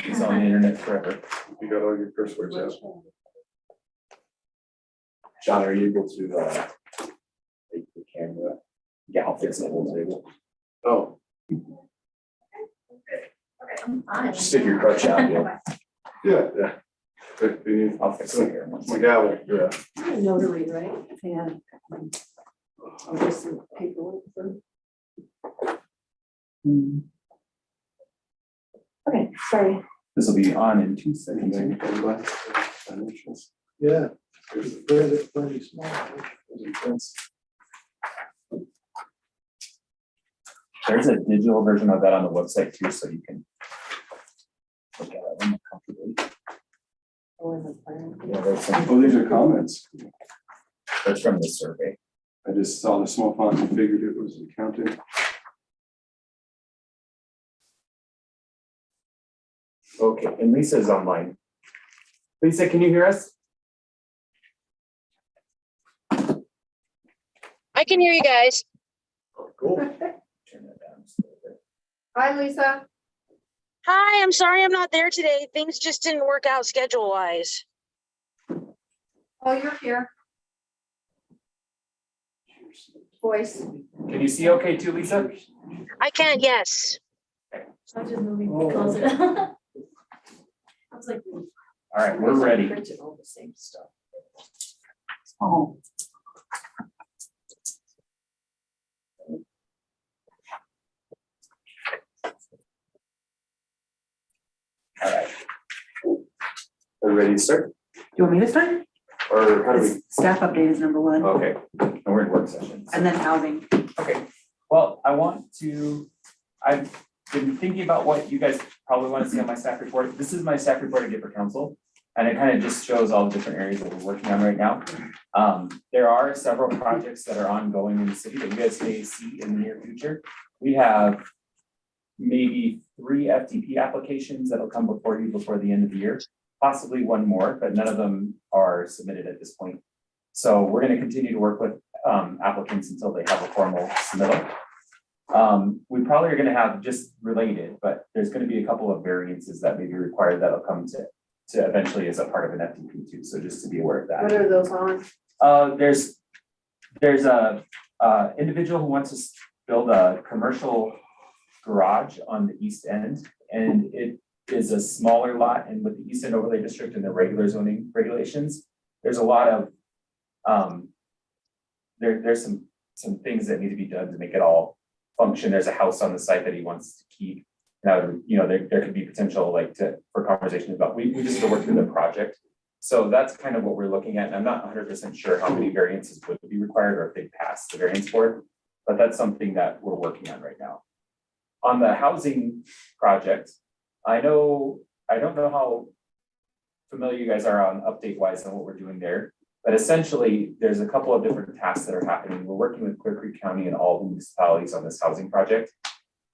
It's on the internet forever. You got all your curse words out. John, are you able to, take the camera? Yeah, I'll fix the whole table. Oh, Just stick your crutch out, yeah. yeah. If you need- I'll fix it here. My gavel, yeah. Notary, right? Yeah. I'll just some paperwork for. Okay, sorry. This will be on in 2 seconds. Yeah. There's a pretty small. There's a digital version of that on the website too, so you can look at it more comfortably. Oh, in the plan. Yeah, there's some, Oh, these are comments. that's from the survey. I just saw the small font and figured it was accounting. Okay, and Lisa's online. Lisa, can you hear us? I can hear you guys. Cool. Turn that down just a little bit. Hi, Lisa. Hi, I'm sorry I'm not there today. Things just didn't work out schedule wise. Oh, you're here. Voice. Can you see okay too, Lisa? I can, yes. I just moving closer. I was like. All right, we're ready. Printed all the same stuff. Oh. All right. Are we ready to start? Do you want me to start? Or how do we? This staff update is number one, Okay, and we're in work session. and then housing. Okay, well, I've been thinking about what you guys probably want to see on my staff report. This is my staff report I get for council. And it kind of just shows all the different areas that we're working on right now. There are several projects that are ongoing in the city that you guys may see in the near future. We have maybe 3 FTP applications that'll come before you before the end of the year, possibly one more, but none of them are submitted at this point. So we're going to continue to work with applicants until they have a formal submittal. We probably are going to have just related, but there's going to be a couple of variances that may be required that'll come to eventually as a part of an FTP too. So just to be aware of that. What are those on? There's a individual who wants to build a commercial garage on the east end, and it is a smaller lot, and with the East End Overlay District and the regular zoning regulations, there's a lot of there's some things that need to be done to make it all function. There's a house on the site that he wants to keep. Now, you know, there could be potential for conversations about, we just have to work through the project. So that's kind of what we're looking at. And I'm not 100% sure how many variances would be required or if they pass the variance board, but that's something that we're working on right now. On the housing project, I don't know how familiar you guys are on update wise on what we're doing there, but essentially there's a couple of different tasks that are happening. We're working with Clear Creek County and all the municipalities on this housing project.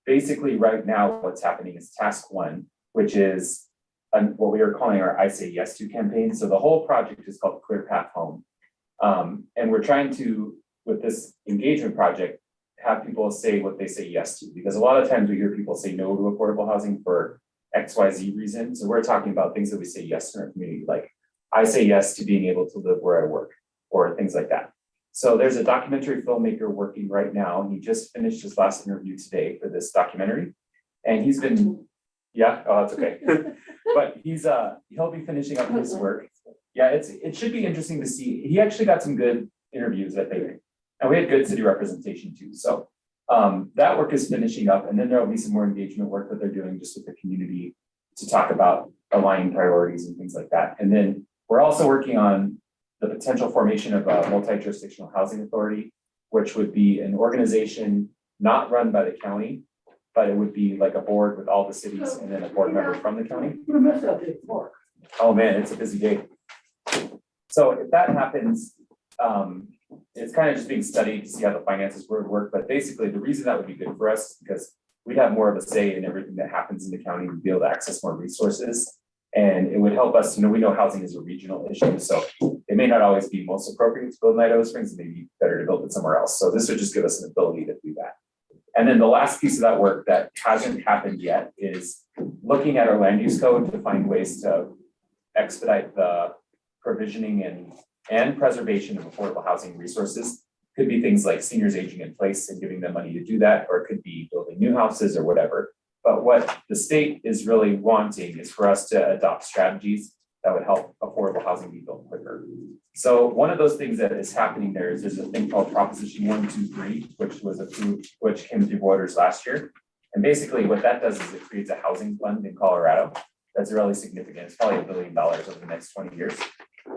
Basically, right now, what's happening is task 1, which is what we are calling our I Say Yes To campaign. So the whole project is called Clear Path Home. And we're trying to, with this engagement project, have people say what they say yes to, because a lot of times we hear people say no to affordable housing for XYZ reason. So we're talking about things that we say yes to in our community, like I say yes to being able to live where I work or things like that. So there's a documentary filmmaker working right now. He just finished his last interview today for this documentary. And he's been, yeah, oh, that's okay. But he'll be finishing up his work. Yeah, it should be interesting to see. He actually got some good interviews, I think. And we had good city representation too. So that work is finishing up, and then there'll be some more engagement work that they're doing just with the community to talk about aligning priorities and things like that. And then we're also working on the potential formation of a multi-jurisdictional housing authority, which would be an organization not run by the county, but it would be like a board with all the cities and then a board member from the county. Oh man, it's a busy day. So if that happens, it's kind of just being studied to see how the finances would work. But basically, the reason that would be good for us is because we'd have more of a say in everything that happens in the county. We'd be able to access more resources. And it would help us, we know housing is a regional issue. So it may not always be most appropriate to build in Idaho Springs. It may be better to build it somewhere else. So this would just give us an ability to do that. And then the last piece of that work that hasn't happened yet is looking at our land use code to find ways to expedite the provisioning and preservation of affordable housing resources. Could be things like seniors aging in place and giving them money to do that, or it could be building new houses or whatever. But what the state is really wanting is for us to adopt strategies that would help affordable housing be built quicker. So one of those things that is happening there is there's a thing called Proposition 123, which was approved, which came through voters last year. And basically what that does is it creates a housing fund in Colorado that's really significant. It's probably $1 billion over the next 20 years.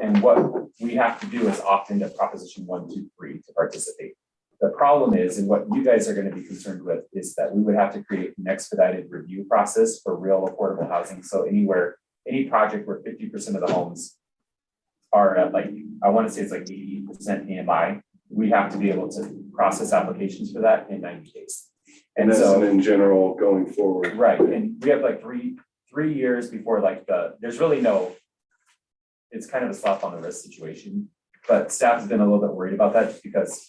And what we have to do is opt into Proposition 123 to participate. The problem is, and what you guys are going to be concerned with, is that we would have to create an expedited review process for real affordable housing. So any project where 50% of the homes are at, like, I want to say it's like 80% AMI, we have to be able to process applications for that in 90 days. And that's in general going forward. Right, and we have like three years before like there's really no, it's kind of a slap on the wrist situation, but staff has been a little bit worried about that just because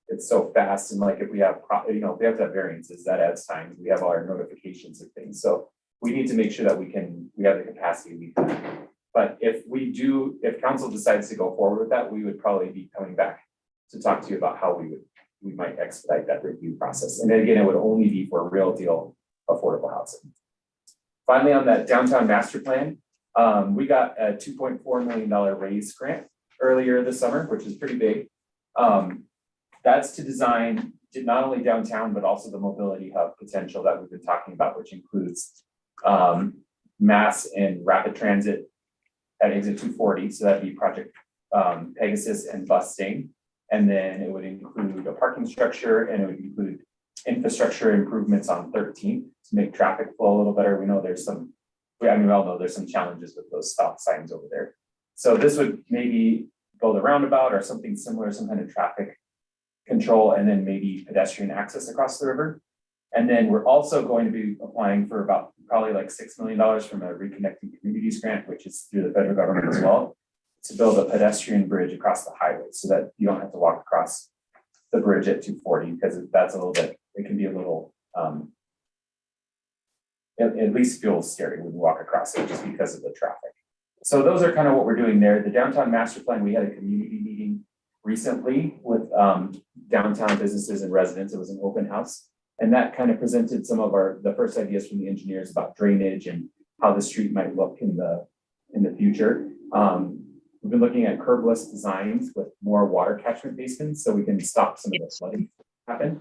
it's so fast, and like if we have, if we have to have variances, that adds time. We have all our notifications and things, so we need to make sure that we have the capacity to meet that. But if council decides to go forward with that, we would probably be coming back to talk to you about how we might expedite that review process. And then again, it would only be for real deal affordable housing. Finally, on that downtown master plan, we got a $2.4 million raise grant earlier this summer, which is pretty big. That's to design not only downtown, but also the mobility hub potential that we've been talking about, which includes mass and rapid transit at exit 240. So that'd be Project Pegasus and bus staying. And then it would include a parking structure, and it would include infrastructure improvements on 13th to make traffic flow a little better. We know we all know there's some challenges with those stop signs over there. So this would maybe build a roundabout or something similar, some kind of traffic control, and then maybe pedestrian access across the river. And then we're also going to be applying for about probably like $6 million from a Reconnecting Communities grant, which is through the federal government as well, to build a pedestrian bridge across the highway so that you don't have to walk across the bridge at 240, because that's a little bit, it can be a little, at least feels scary when you walk across it just because of the traffic. So those are kind of what we're doing there. The downtown master plan, we had a community meeting recently with downtown businesses and residents. It was an open house. And that kind of presented some of the first ideas from the engineers about drainage and how the street might look in the future. We've been looking at curbless designs with more water catchment basins so we can stop some of the flooding happen.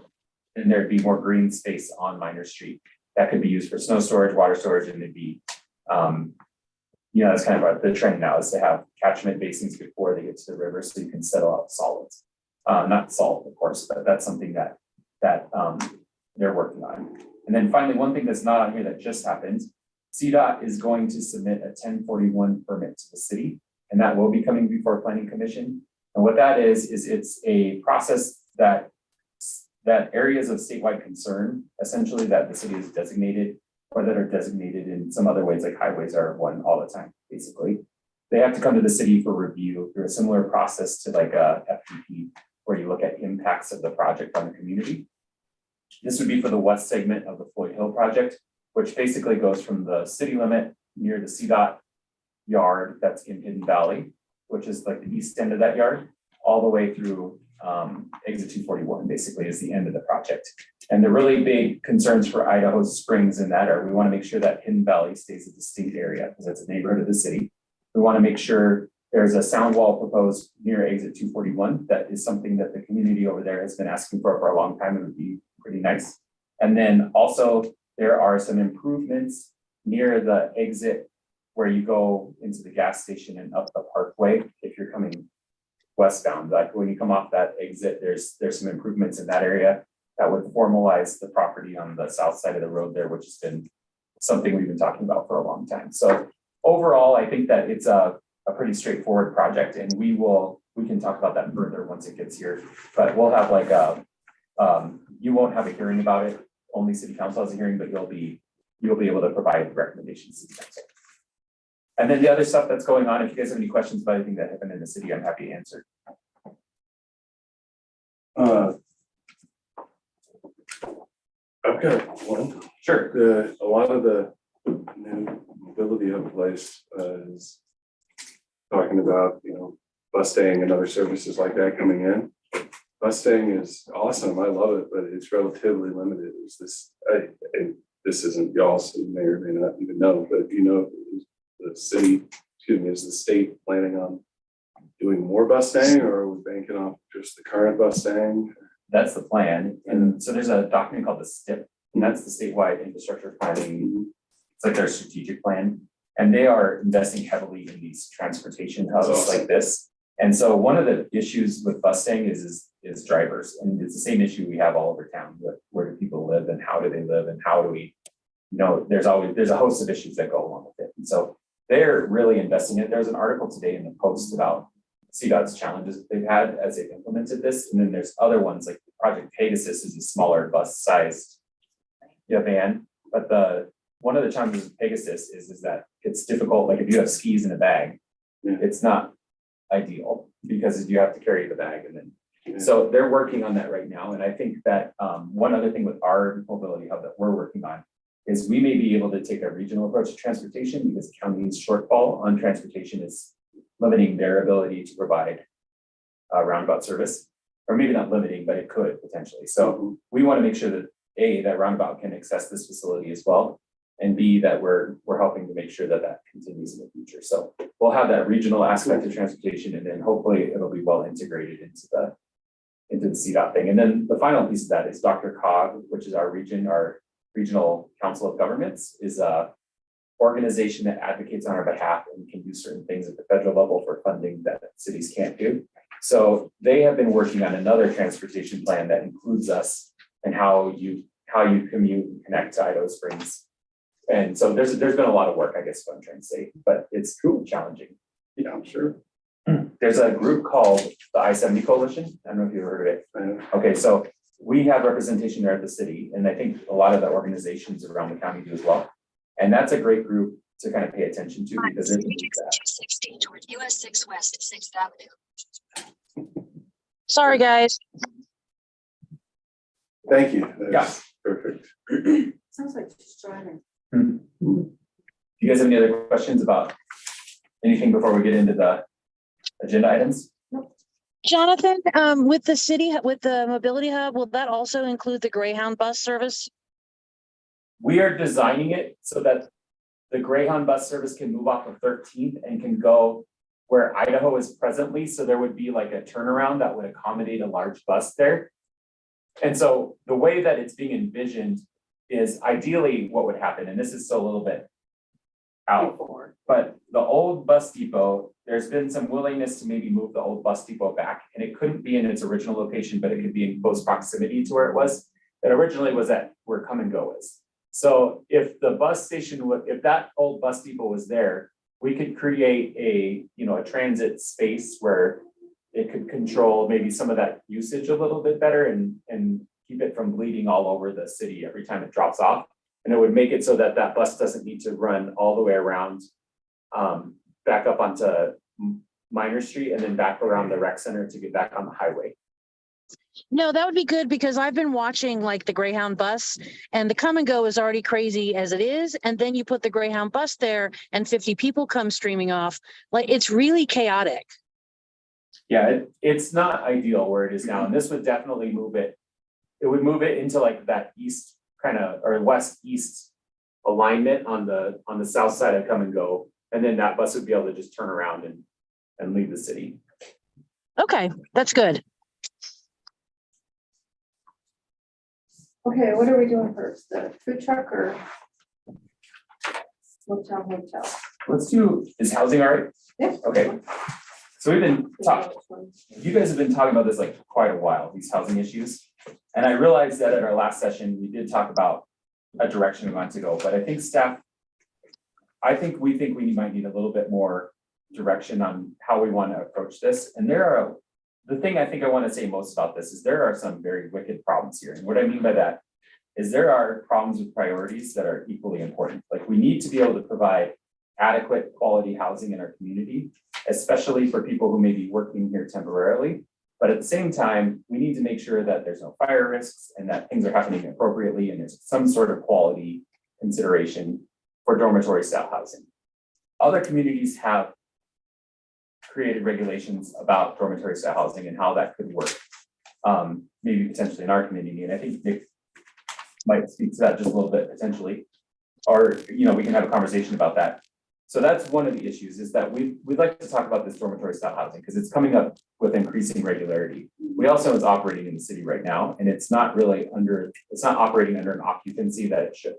And there'd be more green space on Minor Street that could be used for snow storage, water storage, and it'd be, that's kind of the trend now, is to have catchment basins before they get to the river so you can settle out solids. Not salt, of course, but that's something that they're working on. And then finally, one thing that's not on here that just happened, CDOT is going to submit a 1041 permit to the city, and that will be coming before Planning Commission. And what that is it's a process that areas of statewide concern, essentially, that the city is designated, or that are designated in some other ways, like highways are one all the time, basically. They have to come to the city for review through a similar process to like a FPP, where you look at impacts of the project on the community. This would be for the west segment of the Floyd Hill project, which basically goes from the city limit near the CDOT yard that's in Hidden Valley, which is like the east end of that yard, all the way through exit 241, basically is the end of the project. And the really big concerns for Idaho Springs in that are, we want to make sure that Hidden Valley stays a distinct area because it's a neighborhood of the city. We want to make sure there's a sound wall proposed near exit 241. That is something that the community over there has been asking for a long time. It would be pretty nice. And then also there are some improvements near the exit where you go into the gas station and up the parkway if you're coming westbound. Like when you come off that exit, there's some improvements in that area that would formalize the property on the south side of the road there, which has been something we've been talking about for a long time. So overall, I think that it's a pretty straightforward project, and we can talk about that further once it gets here. But we'll have like you won't have a hearing about it. Only city council has a hearing, but you'll be able to provide recommendations to the council. And then the other stuff that's going on, if you guys have any questions about anything that happened in the city, I'm happy to answer. I've got one. Sure. A lot of the new Mobility Hub Place is talking about, bus staying and other services like that coming in. Bus staying is awesome. I love it, but it's relatively limited. Is this, this isn't y'all, so you may or may not even know, but the city, is the state planning on doing more bus staying, or are we banking off just the current bus staying? That's the plan. And so there's a document called the STIP, and that's the statewide infrastructure planning. It's like their strategic plan. And they are investing heavily in these transportation hubs Awesome. like this. And so one of the issues with bus staying is drivers. And it's the same issue we have all over town with where do people live and how do they live and how do we, there's a host of issues that go along with it. And so they're really investing in it. There's an article today in the Post about CDOT's challenges that they've had as they've implemented this. And then there's other ones like Project Pegasus is a smaller bus sized van. But one of the challenges with Pegasus is that it's difficult. Like if you have skis in a bag, it's not ideal because you have to carry the bag and then. So they're working on that right now. And I think that one other thing with our mobility hub that we're working on is we may be able to take a regional approach to transportation because the county's shortfall on transportation is limiting their ability to provide roundabout service, or maybe not limiting, but it could potentially. So we want to make sure that A, that roundabout can access this facility as well, and B, that we're helping to make sure that that continues in the future. So we'll have that regional aspect of transportation, and then hopefully it'll be well integrated into the CDOT thing. And then the final piece of that is DRCOG, which is our Regional Council of Governments, is a organization that advocates on our behalf and can do certain things at the federal level for funding that cities can't do. So they have been working on another transportation plan that includes us and how you commute and connect to Idaho Springs. And so there's been a lot of work, I guess, what I'm trying to say, but it's challenging. Yeah, I'm sure. There's a group called the I-70 Coalition. I don't know if you've heard of it. Okay, so we have representation there at the city, and I think a lot of the organizations around the county do as well. And that's a great group to kind of pay attention to because there's 260 toward US 6 West 6th Avenue. Sorry, guys. Thank you. That's perfect. Sounds like just driving. Do you guys have any other questions about anything before we get into the agenda items? Jonathan, with the mobility hub, will that also include the Greyhound bus service? We are designing it so that the Greyhound bus service can move off of 13th and can go where Idaho is presently. So there would be like a turnaround that would accommodate a large bus there. And so the way that it's being envisioned is ideally what would happen, and this is still a little bit out, but the old bus depot, there's been some willingness to maybe move the old bus depot back, and it couldn't be in its original location, but it could be in close proximity to where it was. That originally was at where Come and Go is. So if the bus station, if that old bus depot was there, we could create a transit space where it could control maybe some of that usage a little bit better and keep it from bleeding all over the city every time it drops off. And it would make it so that that bus doesn't need to run all the way around, back up onto Minor Street and then back around the rec center to get back on the highway. No, that would be good because I've been watching like the Greyhound bus and the Come and Go is already crazy as it is. And then you put the Greyhound bus there and 50 people come streaming off. Like it's really chaotic. Yeah, it's not ideal where it is now. And this would definitely move it. It would move it into like that east kind of or west east alignment on the south side of Come and Go. And then that bus would be able to just turn around and leave the city. Okay, that's good. Okay, what are we doing first? The food truck or hotel? Let's do, is housing all right? Yeah. Okay. So we've been talking, you guys have been talking about this like quite a while, these housing issues. And I realized that at our last session, we did talk about a direction we want to go, but I think staff, we think we might need a little bit more direction on how we want to approach this. And the thing I think I want to say most about this is there are some very wicked problems here. And what I mean by that is there are problems with priorities that are equally important. Like we need to be able to provide adequate quality housing in our community, especially for people who may be working here temporarily. But at the same time, we need to make sure that there's no fire risks and that things are happening appropriately and there's some sort of quality consideration for dormitory style housing. other communities have created regulations about dormitory style housing and how that could work. Maybe potentially in our community, and I think Nick might speak to that just a little bit potentially. Or, we can have a conversation about that. So that's one of the issues, is that we'd like to talk about this dormitory style housing because it's coming up with increasing regularity. We also is operating in the city right now, and it's not operating under an occupancy that it should.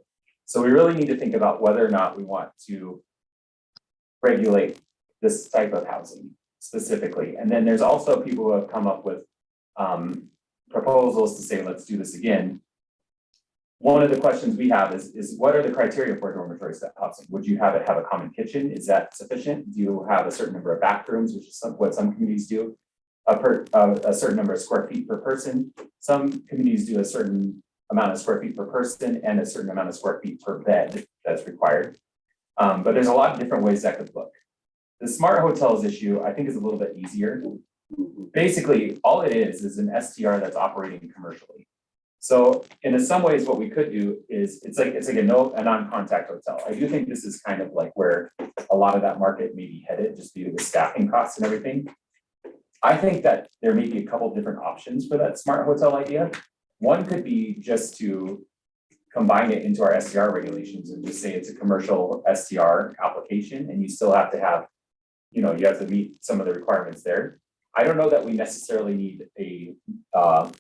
So we really need to think about whether or not we want to regulate this type of housing specifically. And then there's also people who have come up with proposals to say, let's do this again. One of the questions we have is what are the criteria for dormitory style housing? Would you have it have a common kitchen? Is that sufficient? Do you have a certain number of bathrooms, which is what some communities do? A certain number of square feet per person. Some communities do a certain amount of square feet per person and a certain amount of square feet per bed that's required. But there's a lot of different ways that could look. The smart hotels issue, I think, is a little bit easier. Basically, all it is an STR that's operating commercially. So in some ways, what we could do is it's like a non-contact hotel. I do think this is kind of like where a lot of that market may be headed, just due to the staffing costs and everything. I think that there may be a couple different options for that smart hotel idea. One could be just to combine it into our STR regulations and just say it's a commercial STR application, and you still have to have, you have to meet some of the requirements there. I don't know that we necessarily need a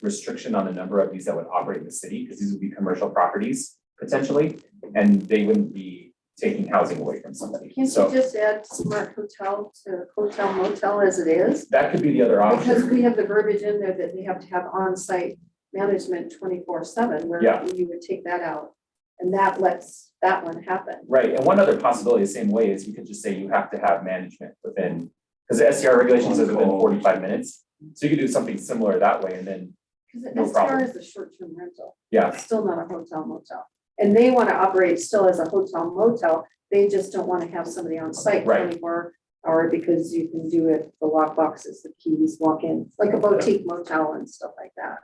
restriction on the number of these that would operate in the city, because these would be commercial properties potentially, and they wouldn't be taking housing away from somebody. Can't So you just add smart hotel to hotel motel as it is? that could be the other Because option. we have the verbiage in there that they have to have on-site management 24/7, where Yeah. you would take that out. And that lets that one happen. Right, and one other possibility, the same way, is we could just say you have to have management within, because the STR regulations says within 45 minutes. So you could do something similar that way, and then, Because No the problem. STR is a short-term rental. yeah, It's still not a hotel motel. And they want to operate still as a hotel motel. They just don't want to have somebody on site Right. 24-hour, because you can do it, the lock boxes, the keys, walk in, like a boutique motel and stuff like that.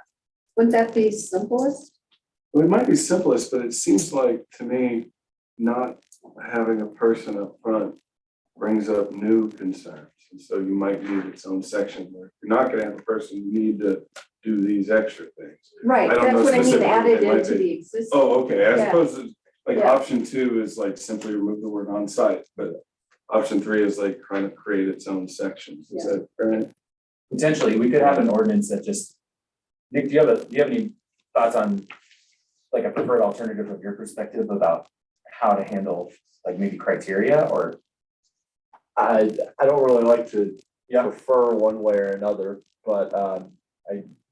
Wouldn't that be simplest? Well, it might be simplest, but it seems like to me, not having a person up front brings up new concerns. And so you might need its own section where you're not gonna have a person, you need to do these extra things. Right, I don't that's know what I mean, specifically, added they might into be. the existing. Oh, okay, as Yeah. opposed to, like, Yeah. option 2 is like simply remove the word on site, but option 3 is like trying to create its own sections. Is that right? potentially, we could have an ordinance that just, Nick, do you have any thoughts on like a preferred alternative of your perspective about how to handle like maybe criteria or? I don't really like to Yeah. prefer one way or another, but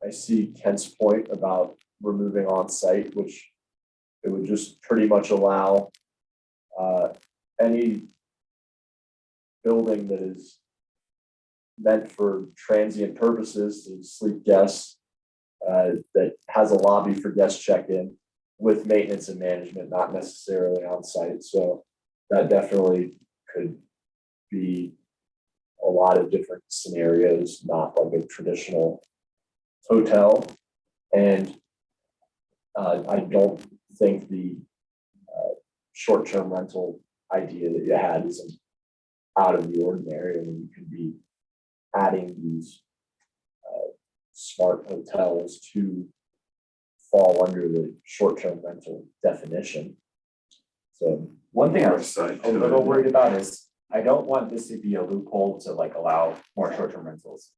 I see Kent's point about removing on-site, which it would just pretty much allow any building that is meant for transient purposes to sleep guests that has a lobby for guest check-in with maintenance and management, not necessarily on-site. So that definitely could be a lot of different scenarios, not like a traditional hotel. And I don't think the short-term rental idea that you had isn't out of the ordinary. I mean, you could be adding these smart hotels to fall under the short-term rental definition. So One thing I Or was site a to little it. worried about is, I don't want this to be a loophole to like allow more short-term rentals.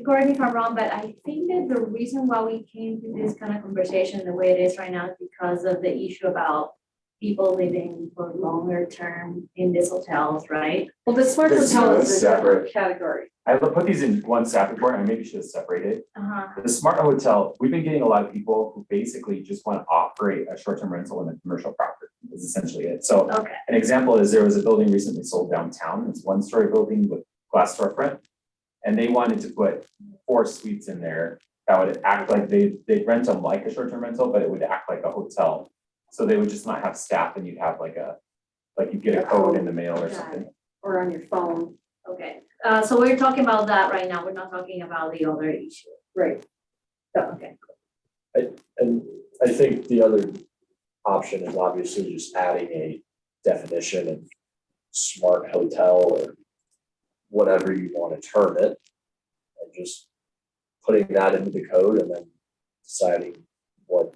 Correct me if I'm wrong, but I think that the reason why we came to this kind of conversation the way it is right now is because of the issue about people living for longer term in these hotels, right? Well, the smart This hotel is is a separate. different category. I would put these in one staff report, and I maybe should have separated. Uh-huh. The smart hotel, we've been getting a lot of people who basically just want to operate a short-term rental in a commercial property, is essentially it. So Okay, an example is there was a building recently sold downtown. It's one-story building with glass storefront. And they wanted to put 4 suites in there that would act like they'd rent them like a short-term rental, but it would act like a hotel. So they would just not have staff, and you'd have like you get a code in the mail or Got something. Or on your phone, okay. So we're talking about that right now. We're not talking about the other issue. right? Okay. and I think the other option is obviously just adding a definition of smart hotel or whatever you want to term it. And just putting that into the code and then deciding what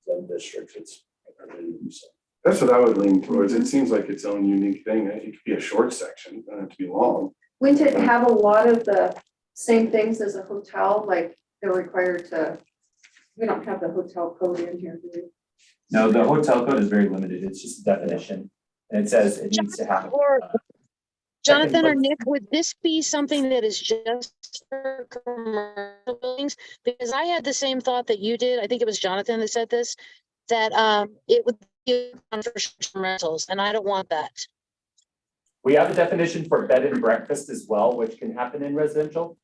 zone districts it's permitted to use. That's what I would lean towards. It seems like its own unique thing. It could be a short section, it doesn't have to be long. Wouldn't it have a lot of the same things as a hotel, like they're required to, we don't have the hotel code in here, do we? No, the hotel code is very limited. It's just a definition. And it says it needs to have. Or Jonathan or but- Nick, would this be something that is just for commercial buildings? Because I had the same thought that you did. I think it was Jonathan that said this, that it would be on for short-term rentals, and I don't want that. We have a definition for bed and breakfast as well, which can happen in residential.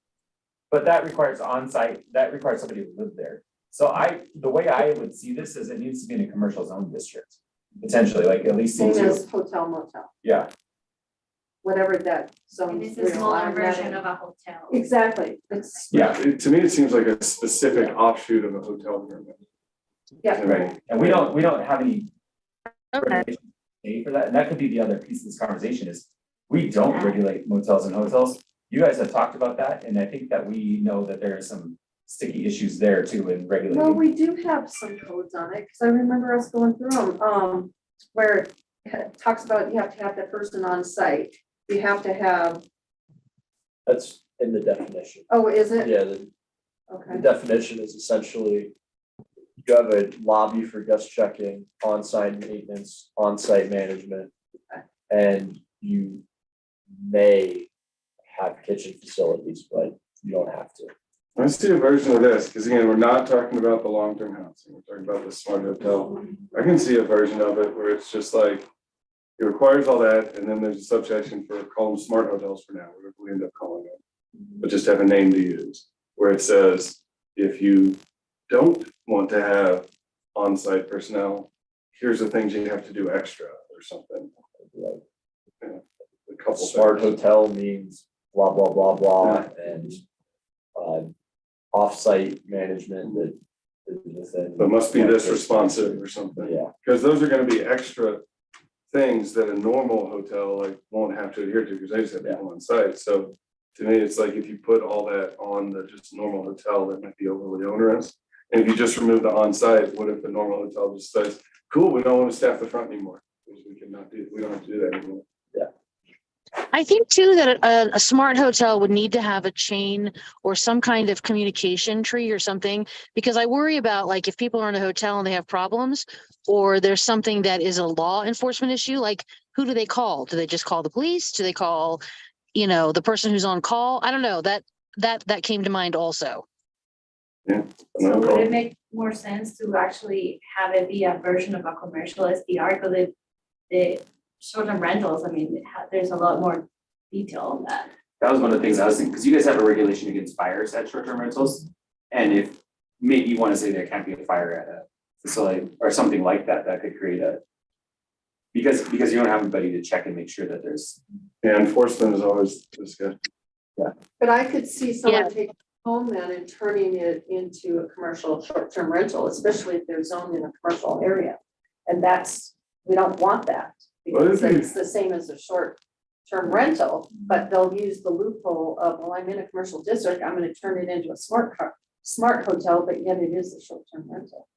But that requires on-site, that requires somebody to live there. So the way I would see this is it needs to be in a commercial zone district, potentially, like at least Same into, as hotel motel, yeah. whatever that zone. And it's we're a smaller allowing that version in. of a hotel. Exactly, it's, Yeah, To me, it seems like a specific offshoot of a hotel permit. yeah, right. And we don't have any Okay. regulations for that. And that could be the other piece of this conversation is we don't regulate motels and hotels. You guys have talked about that, and I think that we know that there are some sticky issues there too in well, regulating. we do have some codes on it, because I remember us going through them, where it talks about you have to have the person on site. You have to have, That's in the definition. oh, is it? Yeah, the Okay, definition is essentially you have a lobby for guest check-in, on-site maintenance, on-site management, and you may have kitchen facilities, but you don't have to. I see a version of this, because again, we're not talking about the long-term housing, we're talking about the smart hotel. I can see a version of it where it's just like, it requires all that, and then there's a subsection for, call them smart hotels for now, whatever we end up calling it. But just have a name to use, where it says, if you don't want to have on-site personnel, here's the things you have to do extra or something. Like, A couple smart things. hotel means blah, blah, blah, blah, and off-site management that is within. But must be this responsive or something. Yeah, Because those are gonna be extra things that a normal hotel like won't have to adhere to, because they just have people on site. So to me, it's like if you put all that on the just normal hotel, that might be overly onerous. And if you just remove the on-site, what if the normal hotel just says, cool, we don't want to staff the front anymore? Because we cannot do, we don't have to do that anymore. I think too that a smart hotel would need to have a chain or some kind of communication tree or something, because I worry about like if people are in a hotel and they have problems, or there's something that is a law enforcement issue, like who do they call? Do they just call the police? Do they call, the person who's on call? I don't know. That came to mind also. So would it make more sense to actually have it be a version of a commercial SDR? Because the short-term rentals, I mean, there's a lot more detail on that. That was one of the things I was thinking, because you guys have a regulation against fires at short-term rentals. And if maybe you want to say there can't be a fire at a facility or something like that, that could create because you don't have anybody to check and make sure that there's. Yeah, enforcement is always discussed. but I could see someone Yeah. taking home then and turning it into a commercial short-term rental, especially if they're zoned in a commercial area. And we don't want that, What because if you- it's the same as a short-term rental, but they'll use the loophole of, well, I'm in a commercial district, I'm gonna turn it into a smart hotel, but yet it is a short-term rental.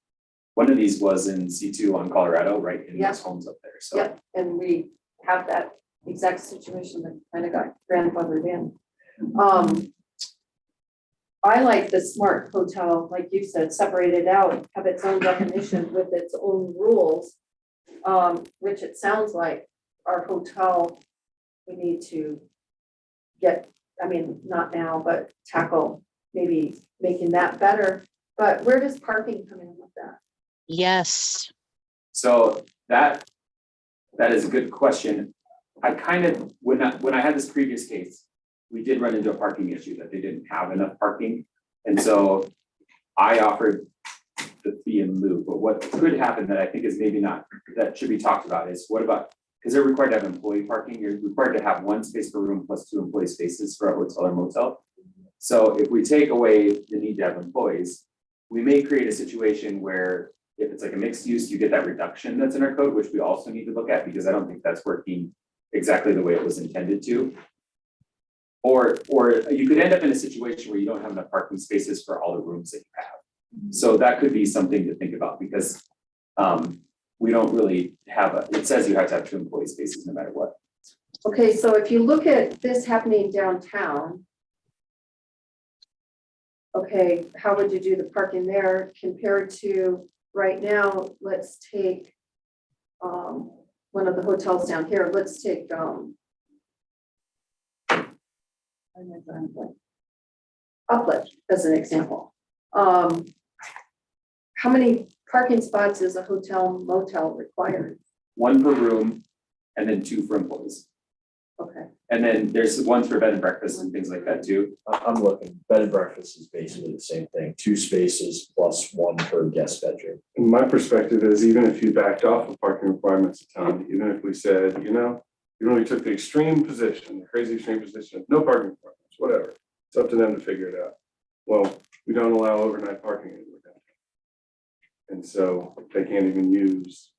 One of these was in C2 on Colorado, right in Yeah. those homes up there, so. Yep, and we have that exact situation that kind of got grandfathered in. I like the smart hotel, like you said, separate it out, have its own definition with its own rules. Which it sounds like our hotel, we need to get, I mean, not now, but tackle maybe making that better. But where does parking come in with that? Yes. So that is a good question. I kind of, when I had this previous case, we did run into a parking issue that they didn't have enough parking. And so I offered the fee in lieu, but what could happen that I think is maybe not, that should be talked about is what about, because they're required to have employee parking, you're required to have one space per room plus 2 employee spaces for a hotel or motel. So if we take away the need to have employees, we may create a situation where if it's like a mixed use, you get that reduction that's in our code, which we also need to look at, because I don't think that's working exactly the way it was intended to. Or you could end up in a situation where you don't have enough parking spaces for all the rooms that you have. So that could be something to think about, because we don't really have it says you have to have 2 employee spaces no matter what. Okay, so if you look at this happening downtown, okay, how would you do the parking there compared to right now? Let's take one of the hotels down here. Let's take Uplet as an example. How many parking spots is a hotel motel required? 1 per room and then 2 for employees. Okay, And then there's ones for bed and breakfast and things like that too. I'm looking, bed and breakfast is basically the same thing, 2 spaces plus 1 per guest bedroom. And my perspective is, even if you backed off of parking requirements a ton, even if we said, you know, you really took the extreme position, the crazy extreme position, no parking requirements, whatever. It's up to them to figure it out. Well, we don't allow overnight parking anywhere downtown. And so they can't even use,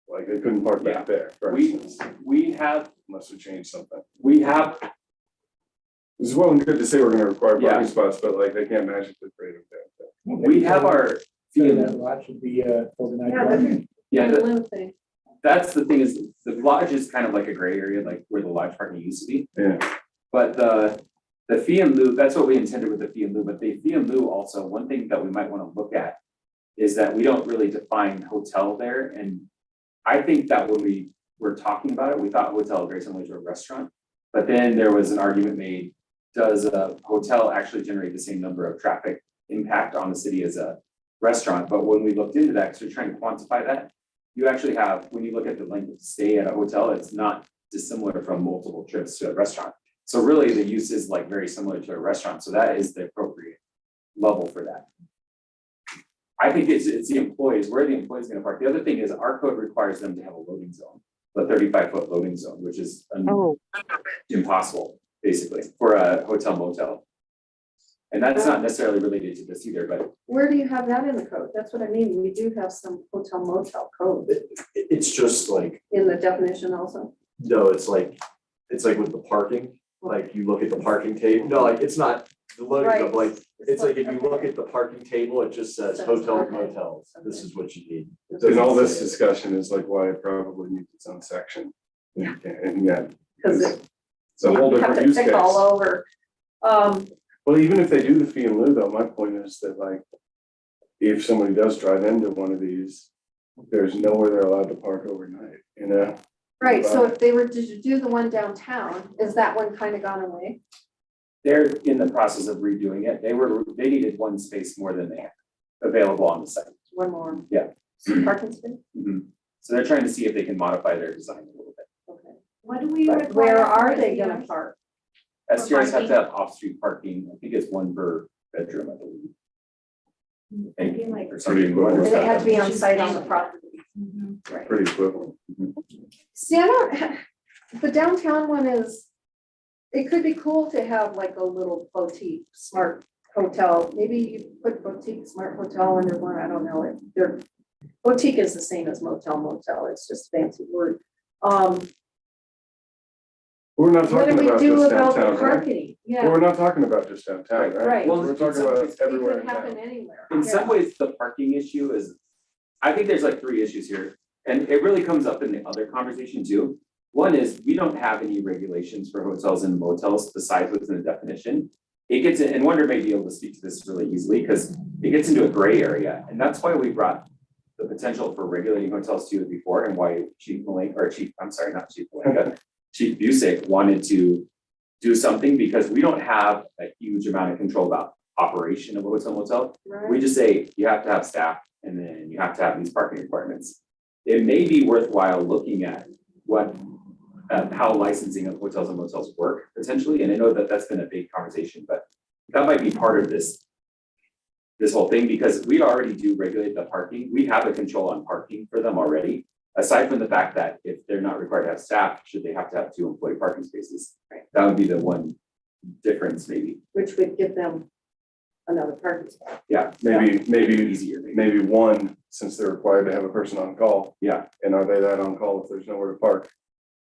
like, they couldn't park back there, for instance, We have unless we change something. This is well and good to say we're gonna require Yeah. parking spots, but like, they can't magically create them downtown. we have our fee and- That lot should be overnight Yeah, parking. yeah, the blue thing. that's the thing, is the lodge is kind of like a gray area, like where the lodge parking used to be. Yeah. But the fee and lieu, that's what we intended with the fee and lieu, but the fee and lieu also, one thing that we might want to look at is that we don't really define hotel there. And I think that when we were talking about it, we thought hotel was very similar to a restaurant. But then there was an argument made, does a hotel actually generate the same number of traffic impact on the city as a restaurant? But when we looked into that, because we're trying to quantify that, you actually have, when you look at the length of stay at a hotel, it's not dissimilar from multiple trips to a restaurant. So really the use is like very similar to a restaurant. So that is the appropriate level for that. I think it's the employees, where the employees gonna park. The other thing is our code requires them to have a loading zone, the 35-foot loading zone, which is Oh, impossible, basically, for a hotel motel. And that's not necessarily related to this either, but Where do you have that in the code? That's what I mean. We do have some hotel motel code It's just like, in the definition also. no, it's like with the parking, like you look at the parking table, no, like it's not the loading of like, it's like if you look at the parking table, it just says Says hotel okay. motels, this is what you need. It And all doesn't this say it. discussion is like why it probably needs its own section. Yeah. And yet, Because it's a whole you have different to use tick case. all over. Well, even if they do the fee and lieu, though, my point is that like, if somebody does drive into one of these, there's nowhere they're allowed to park overnight, you know? Right, so if they were to do the one downtown, is that one kind of gone away? they're in the process of redoing it. They needed 1 space more than they had available on the site. One more? Yeah. Parking space? Mhm. So they're trying to see if they can modify their design a little bit. Okay. What do we But require? where for are they SDRs? gonna park? STRs have to have off-street parking. I think it's 1 per bedroom, I believe. I feel like. Or something. And they have to be on site on the property. Mhm. Right. Pretty equivalent. See, I don't, the downtown one is, it could be cool to have like a little boutique smart hotel. Maybe you put boutique smart hotel under one, I don't know. Their boutique is the same as motel, it's just a fancy word. We're not What do talking we about do just about the downtown, right? parking? Well, Yeah, we're not talking about just downtown, right? right. Well, We're in talking some about ways, It everywhere could in happen town. anywhere. In Yeah. some ways, the parking issue is, I think there's like 3 issues here, and it really comes up in the other conversation too. One is, we don't have any regulations for hotels and motels besides what's in the definition. It gets, and Wonder may be able to speak to this really easily, because it gets into a gray area, and that's why we brought the potential for regulating hotels to you before, and why Chief Busick wanted to do something, because we don't have a huge amount of control about operation of a hotel motel. We Right. just say you have to have staff, and then you have to have these parking requirements. It may be worthwhile looking at how licensing of hotels and motels work potentially, and I know that that's been a big conversation, but that might be part of this whole thing, because we already do regulate the parking. We have a control on parking for them already. Aside from the fact that if they're not required to have staff, should they have to have 2 employee parking spaces? That would be the one difference maybe. Which would give them another parking spot. Yeah, maybe easier, maybe. maybe one, since they're required to have a person on call. Yeah. And are they that on call if there's nowhere to park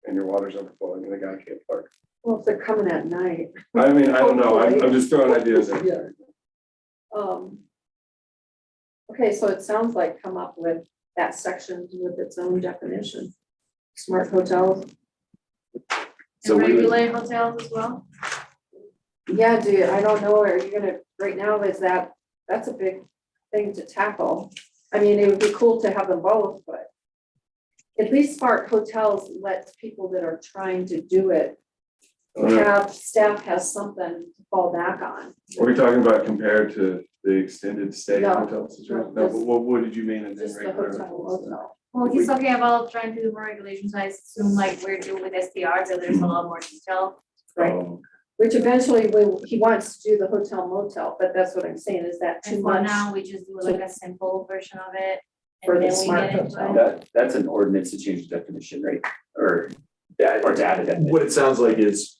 and your water's overflowing and the guy can't park? Well, if they're coming at night. I mean, I don't know, I'm Hopefully. just throwing ideas out Yeah. there. Okay, so it sounds like come up with that section with its own definition. Smart hotels. So And we would, regulate hotels as well. Yeah, dude, I don't know, are you gonna, right now, that's a big thing to tackle. I mean, it would be cool to have them both, but at least smart hotels lets people that are trying to do it have, staff has something to fall back on. Are we talking about compared to the extended stay No, hotels? no, No, but what did you mean in Just the regular hotel, hotels? motel. Well, he's talking about trying to do more regulations. I assume like we're doing with STR, so there's a lot more detail. Right. Oh, Which eventually, he wants to do the hotel motel, but that's what I'm saying, is that too And for much? now, we just do like a simple version of it. For And the then we smart get into hotel. it. that's an ordinance to change the definition, right? Or to add a definition. What it sounds like is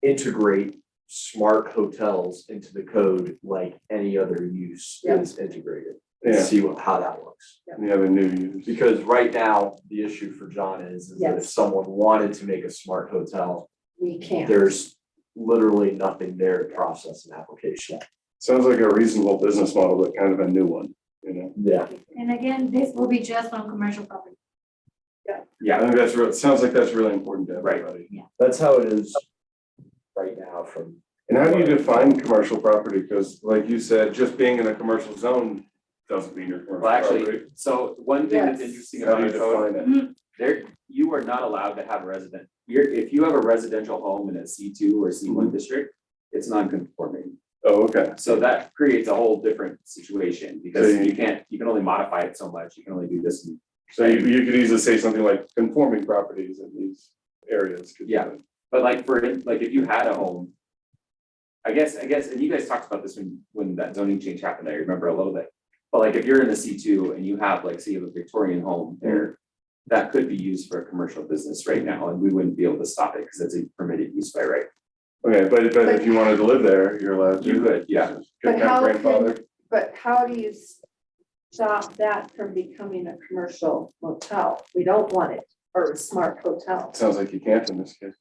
integrate smart hotels into the code like any other use Yeah. is integrated. And Yeah, see how that works. you have a new use. Because right now, the issue for John is that if Yes. someone wanted to make a smart hotel, We can't. there's literally nothing there to process an application. Sounds like a reasonable business model, but kind of a new one, you know? Yeah. And again, this will be just on commercial property. I Yeah, think that's real, it sounds like that's really important to Right. everybody. That's how it is right now from. And how do you define commercial property? Because like you said, just being in a commercial zone doesn't mean you're commercial well, actually, property. so one thing that's Yes. interesting How about do you the code, define it? there, you are not allowed to have a resident. If you have a residential home in a C2 or C1 district, it's non-conforming. Oh, okay. So that creates a whole different situation because So you- you can only modify it so much. You can only do this. So you could easily say something like conforming properties in these areas. could be Yeah. But like like if you had a home, I guess, and you guys talked about this when that zoning change happened, I remember a little bit. But like if you're in the C2 and you have like, say you have a Victorian home there, that could be used for a commercial business right now, and we wouldn't be able to stop it because it's a permitted use by right. Okay, but if you wanted to live there, you're allowed to. You could, yeah. Good But kind of how grandfather. But how do you stop that from becoming a commercial motel? We don't want it, or a smart hotel. Sounds like you can't in this case.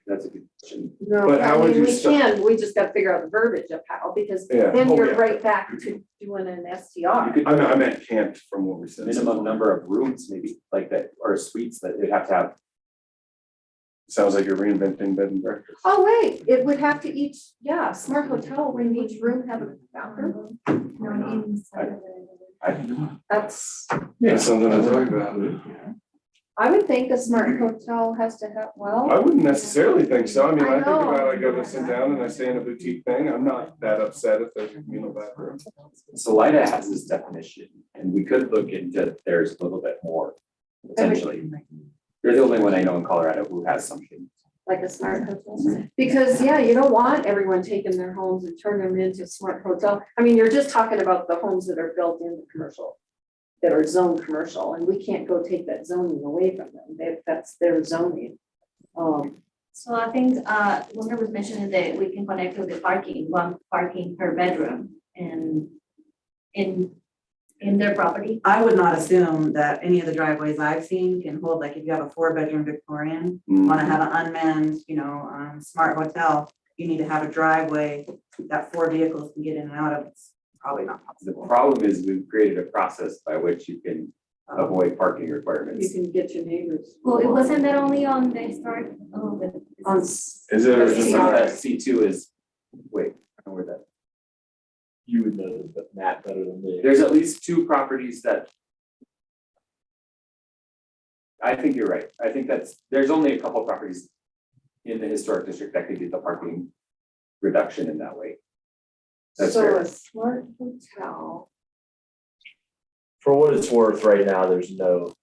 That's a good question. No, But how I would mean, you we stop- can, we just gotta figure out the verbiage of how, because Yeah. then Oh, you're yeah. right back to doing an You STR. could I meant can't from what we said. minimum number of rooms maybe like that, or suites that they'd have to have. Sounds like you're reinventing bed and breakfast. Oh, wait, it would have to smart hotel, would each room have a bathroom? No, inside of it. I don't know. That's, That's something to talk about. I would think a smart hotel has to have, I well, wouldn't necessarily think so. I mean, I think I know. about, I go to sit down and I stay in a boutique thing. I'm not that upset if there's a communal bathroom. Salida has this definition, and we could look into theirs a little bit more, potentially. You're the only one I know in Colorado who has something. like a smart hotel. Because, yeah, you don't want everyone taking their homes and turning them into smart hotel. I mean, you're just talking about the homes that are built in the commercial, that are zoned commercial, and we can't go take that zoning away from them. That's their zoning. So I think, Wonder was mentioning that we can connect with the parking, one parking per bedroom and in their property. I would not assume that any of the driveways I've seen can hold, like if you have a 4-bedroom Victorian, wanna have an unmanned, smart hotel, you need to have a driveway that 4 vehicles can get in and out of. It's probably not The possible. problem is we've created a process by which you can avoid parking You requirements. can get your neighbors. Well, it wasn't that only on the historic, On Is it? or is it So not? that C2 is, wait, I don't know where that, You would know that Matt better than me. there's at least 2 properties that. I think you're right. I think there's only a couple properties in the historic district that could get the parking reduction in that way. That's So fair. a smart hotel, For what it's worth, right now, there's no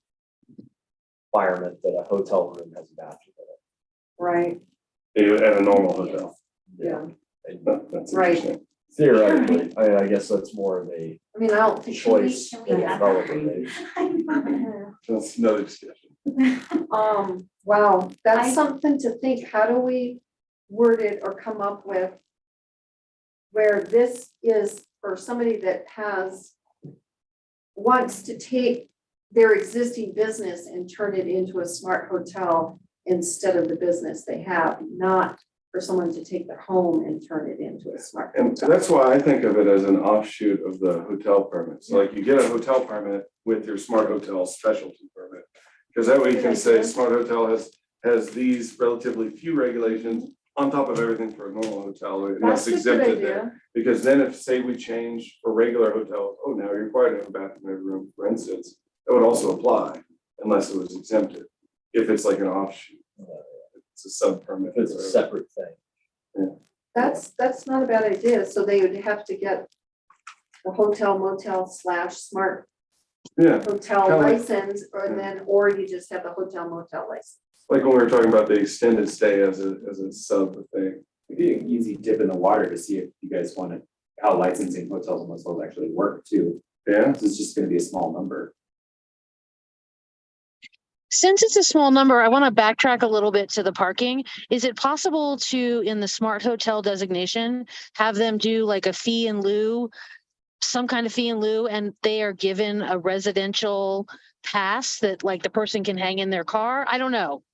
requirement that a hotel room has a bathroom right, At a normal hotel. in it. yeah. That's Right. interesting. Theoretically, I guess that's more of a I mean, I don't think. choice can the we- developer makes. That's another discussion. Wow, that's I- something to think. How do we word it or come up with where this is for somebody that wants to take their existing business and turn it into a smart hotel instead of the business they have, not for someone to take their home and turn it into a smart And hotel. that's why I think of it as an offshoot of the hotel permit. So like you get a hotel permit with your smart hotel specialty permit. Because that way you can say smart hotel has these relatively few regulations on top of everything for a normal hotel. And That's it's a good exempted there. idea. Because then if, say, we change for regular hotels, oh, now you're required to have a bathroom in every room, for instance, that would also apply unless it was exempted. If it's like an offshoot, it's a sub permit. If it's a separate thing. That's not a bad idea. So they would have to get the hotel motel / smart Yeah, hotel Kinda like- license, or you just have the hotel motel license. like when we were talking about the extended stay as a sub thing. It'd be an easy dip in the water to see if you guys want to, how licensing hotels and motels actually work too. Yeah, This is just gonna be a small number. Since it's a small number, I want to backtrack a little bit to the parking. Is it possible to, in the smart hotel designation, have them do like a fee in lieu, some kind of fee in lieu, and they are given a residential pass that like the person can hang in their car? I don't know.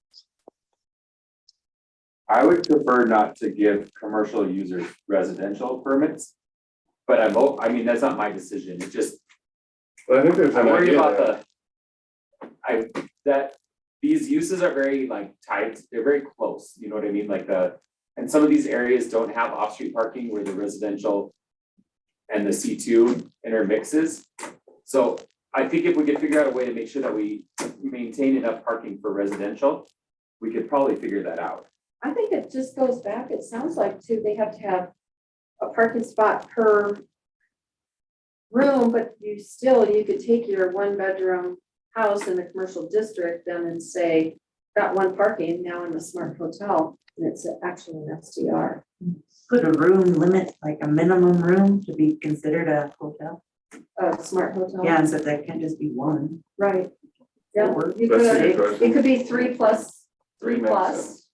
I would prefer not to give commercial users residential permits. But I mean, that's not my decision. It's just, but I think there's I'm an worried idea about there. that these uses are very like tight, they're very close, you know what I mean? Like and some of these areas don't have off-street parking where the residential and the C2 intermixes. So I think if we could figure out a way to make sure that we maintain enough parking for residential, we could probably figure that out. I think it just goes back, it sounds like too, they have to have a parking spot per room, but you could take your 1-bedroom house in the commercial district then and say, got one parking now in the smart hotel, and it's actually an STR. Put a room limit, like a minimum room to be considered a hotel. A smart hotel. Yeah, and so that can't just be one. Right. Yeah, you That's a could, good question. it could be 3 plus, 3 Makes plus. sense.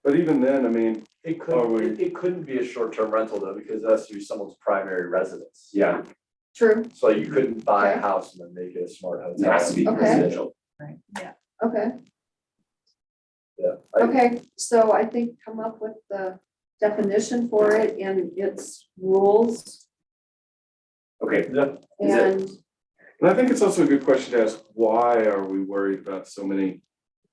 But even then, I mean, It Or we- couldn't, it couldn't be a short-term rental though, because it has to be someone's primary residence. Yeah, True, So you couldn't buy a Okay. house and then make it a smart it hotel. has to be Okay. residential. okay, Yeah. okay, so I think come up with the definition for it and its rules Okay, Yeah. Is it- and. and I think it's also a good question to ask, why are we worried about so many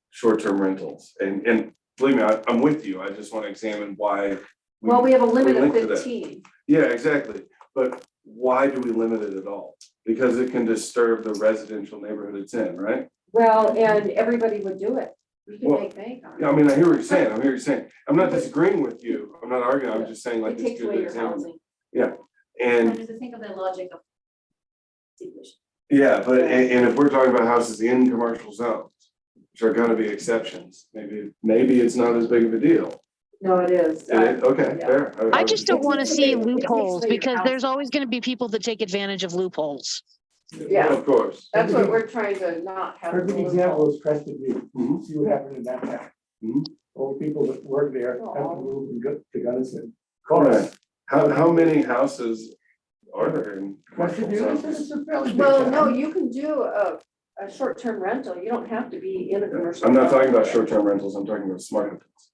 short-term rentals? And believe me, I'm with you, I just want to examine why. Well, we have a limit of linked to that. 15. Yeah, exactly, but why do we limit it at all? Because it can disturb the residential neighborhood it's in, right? Well, and everybody would do it. You can Well, make bank on Yeah, I it. mean, I hear what you're saying, I'm not disagreeing with you, I'm not arguing, I'm just saying like It it's takes good away to your examine. housing. And And just think of the logic of situation. yeah, but and if we're talking about houses in commercial zones, which are gonna be exceptions, maybe it's not as big of a deal. No, it is. Okay, Yeah. fair. I just don't It want to takes see away- it takes loopholes away your because there's housing. always going to be people that take advantage of loopholes. Yeah. Of course. That's what we're trying to not have. Perfect example is Crested View. Mhm. See what happened in that town. Mhm. All the people that work there have to move and go to Gunnison. Right. How many houses are there in Crested commercial View, zones? it's a fairly big Well, town. no, you can do a short-term rental. You don't have to be in a commercial. I'm not zone. talking about short-term rentals, I'm talking about smart hotels.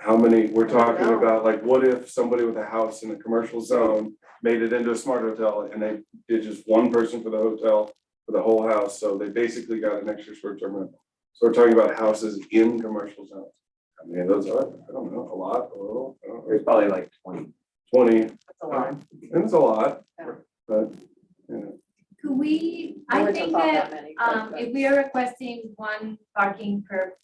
How many, we're talking know. about, like, what if somebody with a house in a commercial zone made it into a smart hotel and they did just one person for the hotel for the whole house, so they basically got an extra short-term rental. So we're talking about houses in commercial zones. I mean, those are, I don't know, a lot, a little, I don't know, there's probably like 20. 20, That's a lot. and it's a lot, Yeah. but, you know. Could we, I I wouldn't think have thought that, many, but- if we are requesting one parking per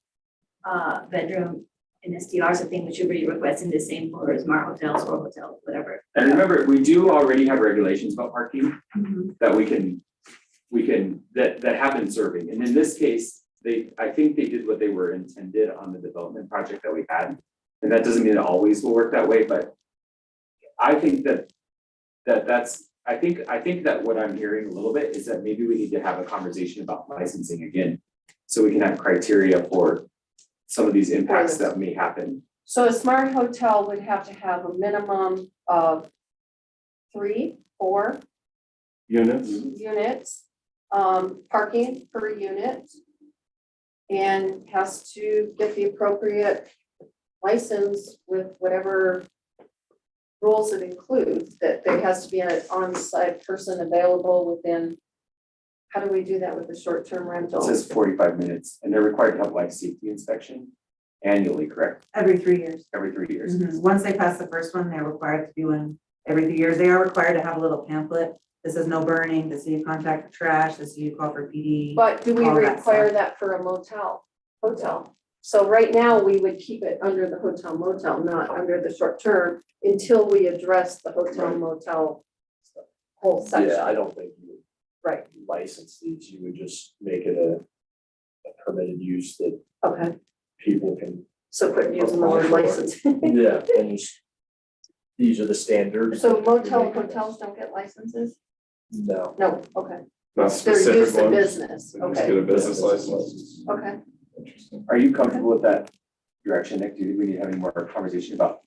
bedroom in STRs, I think we should be requesting the same for smart hotels or hotels, whatever. And remember, we do already have regulations about parking that we can, that have been serving. And in this case, I think they did what they were intended on the development project that we had. And that doesn't mean it always will work that way, but I think I think that what I'm hearing a little bit is that maybe we need to have a conversation about licensing again. So we can have criteria for some of these impacts that may happen. So a smart hotel would have to have a minimum of 3, 4 Units, units, parking per unit. And has to get the appropriate license with whatever rules it includes, that there has to be an on-site person available within. How do we do that with the short-term It rental? says 45 minutes, and they're required to have life safety inspection annually, correct? Every 3 years. Every 3 years. Once they pass the first one, they're required to do one every 3 years. They are required to have a little pamphlet. This is no burning, this is you contact the trash, this is you call for PD. But do we all that require stuff. that for a hotel? So right now, we would keep it under the hotel motel, not under the short term, until we address the hotel motel whole section. Yeah, I don't think you would Right, license these, you would just make it a permitted use that okay, people can, so quit using the word license. yeah, and just, these are the standards. So that motel you're making. hotels don't get licenses? No. No, okay, not they're specific used in ones. business, They just okay, get a business license. okay. Interesting. Are you comfortable with that direction, Nick? Do we need to have any more conversation about?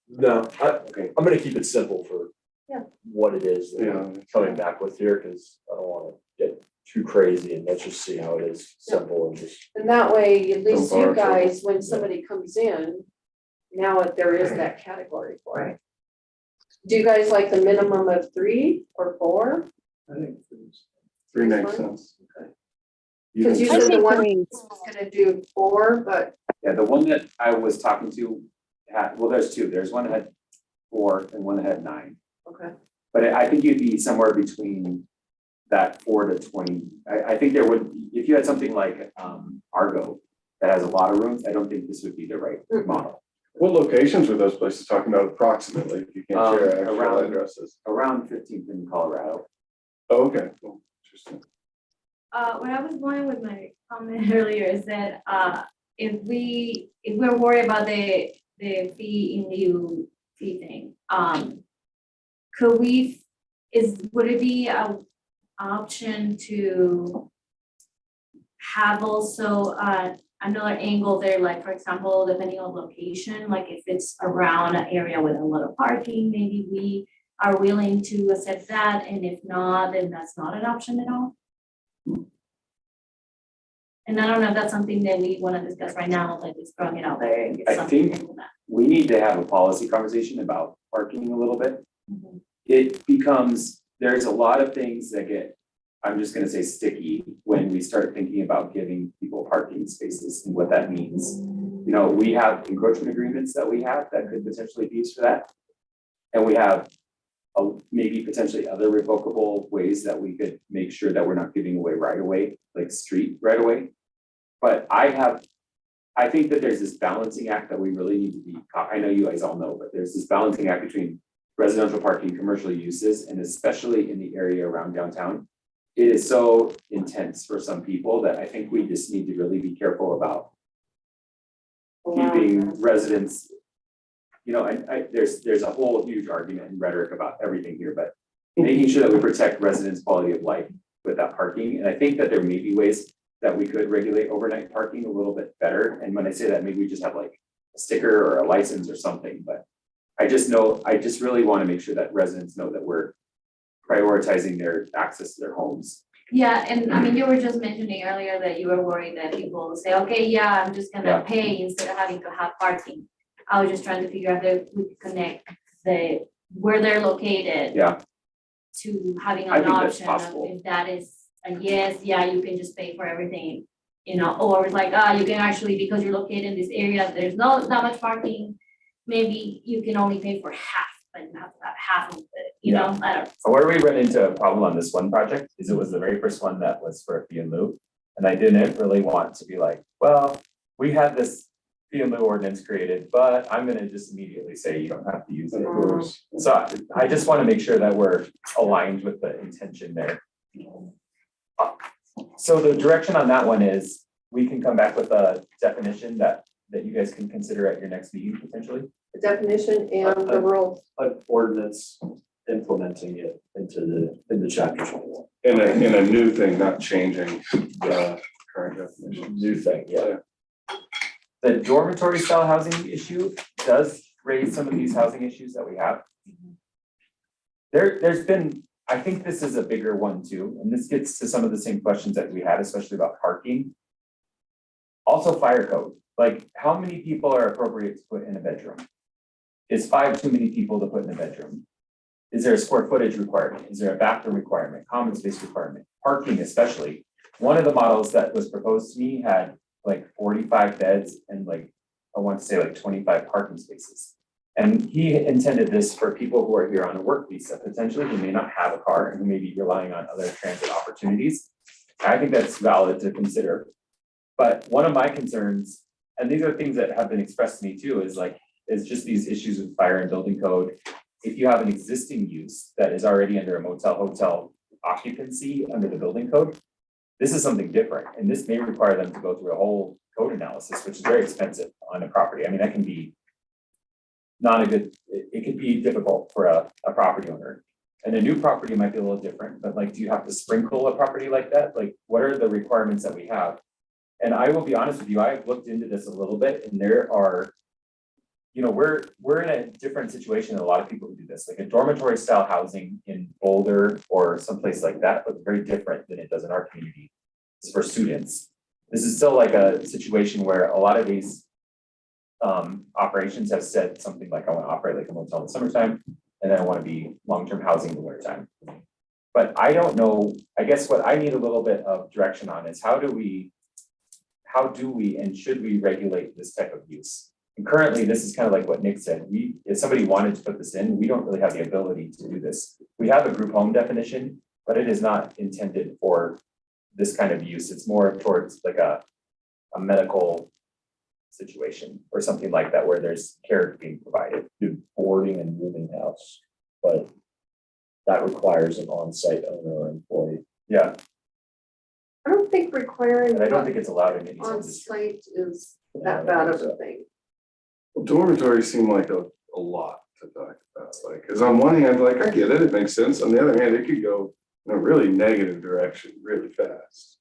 No, Okay, I'm gonna keep it simple for Yeah. what it is that Yeah. we're coming back with here, because I don't wanna get too crazy, and let's just see how it is, simple and just. And that way, at least Don't you borrow trouble. guys, when somebody comes in, now there is that category for it. Do you guys like the minimum of 3 or 4? I think. 3 makes fine. sense. Because you I said say the one three. was gonna do 4, but yeah, the one that I was talking to had, well, there's 2. There's one that had 4 and one that had 9. okay, But I think you'd be somewhere between that 4 to 20. I think there would, if you had something like Argo that has a lot of rooms, I don't think this would be the right model. What locations were those places talking about approximately, if you can't share actual Around- addresses? Around 15th in Colorado. Oh, okay, cool, interesting. What I was going with my comment earlier is that, if we're worried about the fee in lieu fee thing, would it be a option to have also, another angle there, like, for example, depending on location, like if it's around an area with a lot of parking, maybe we are willing to accept that, and if not, then that's not an option at all? And I don't know if that's something that we want to discuss right now, like just throwing it out there and I get something. think- from that. We need to have a policy conversation about parking a little bit. Mhm. It becomes, there's a lot of things that get, I'm just gonna say sticky when we start thinking about giving people parking spaces and what that means. You know, we have encroachment agreements that we have that could potentially be used for that. And we have maybe potentially other revocable ways that we could make sure that we're not giving away right away, like street right away. But I think that there's this balancing act that we really need to be, I know you guys all know, but there's this balancing act between residential parking, commercial uses, and especially in the area around downtown. It is so intense for some people that I think we just need to really be careful about keeping residents. You know, there's a whole huge argument and rhetoric about everything here, but making sure that we protect residents' quality of life with that parking. And I think that there may be ways that we could regulate overnight parking a little bit better. And when I say that, maybe we just have like a sticker or a license or something, but I just really want to make sure that residents know that we're prioritizing their access to their homes. Yeah, and I mean, you were just mentioning earlier that you were worried that people will say, okay, yeah, I'm just Yeah. gonna pay instead of having to have parking. I was just trying to figure out if we could connect where they're located. Yeah. To having I an think that's option possible. of if that is a yes, yeah, you can just pay for everything. You know, or it's like, you can actually, because you're located in this area, there's not that much parking. Maybe you can only pay for half, but not that half of it, you know, I don't. Where we ran into a problem on this one project is it was the very first one that was for a fee in lieu. And I didn't really want to be like, well, we had this fee in lieu ordinance created, but I'm gonna just immediately say you don't have to use Of it. course. So I just want to make sure that we're aligned with the intention there. So the direction on that one is, we can come back with a definition that you guys can consider at your next meeting potentially. The definition and the rules. An ordinance implementing it into chapter 21. In a new thing, not changing the current definition. New thing, yeah. The dormitory style housing issue does raise some of these housing issues that we have. There's been, I think this is a bigger one too, and this gets to some of the same questions that we had, especially about parking. Also fire code, like how many people are appropriate to put in a bedroom? Is 5 too many people to put in a bedroom? Is there a square footage requirement? Is there a bathroom requirement, common space requirement, parking especially? One of the models that was proposed to me had like 45 beds and like, I want to say like 25 parking spaces. And he intended this for people who are here on a work visa, potentially who may not have a car and who may be relying on other transit opportunities. I think that's valid to consider. But one of my concerns, and these are things that have been expressed to me too, is just these issues with fire and building code. If you have an existing use that is already under a motel hotel occupancy under the building code, this is something different, and this may require them to go through a whole code analysis, which is very expensive on a property. I mean, that can be not a good, it could be difficult for a property owner. And a new property might be a little different, but like, do you have to sprinkle a property like that? Like, what are the requirements that we have? And I will be honest with you, I've looked into this a little bit, and there are, you know, we're in a different situation than a lot of people who do this. Like a dormitory style housing in Boulder or someplace like that looks very different than it does in our community. It's for students. This is still like a situation where a lot of these operations have said something like, I want to operate like a motel in the summertime, and then I want to be long-term housing in the wintertime. But I don't know, I guess what I need a little bit of direction on is how do we and should we regulate this type of use? And currently, this is kind of like what Nick said, if somebody wanted to put this in, we don't really have the ability to do this. We have a group home definition, but it is not intended for this kind of use. It's more towards like a medical situation or something like that, where there's care being provided. Do boarding and moving house, but that requires an on-site owner or employee. Yeah, I don't think requiring and I don't think it's allowed in any zone on district. site is that bad of a thing. Well, dormitories seem like a lot to talk about, like, because on one hand, like, I get it, it makes sense. On the other hand, it could go in a really negative direction really fast.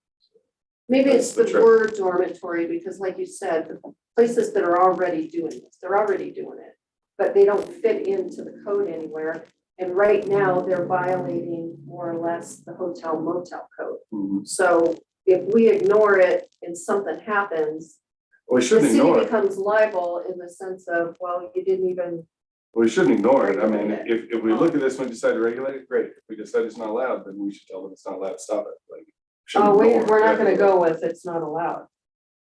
Maybe That's it's the the trick. word dormitory, because like you said, the places that are already doing this, they're already doing it. But they don't fit into the code anywhere. And right now, they're violating more or less the hotel motel code. Mhm. So if we ignore it and something happens, Well, we the shouldn't city ignore it. becomes liable in the sense of, well, you didn't even, We shouldn't ignore it. I mean, Regulate if we look at this and decide to regulate it, great. If we decide it's not allowed, then we should tell them it's not allowed, stop it, like. shouldn't oh, ignore it. we're not gonna go with it's not allowed.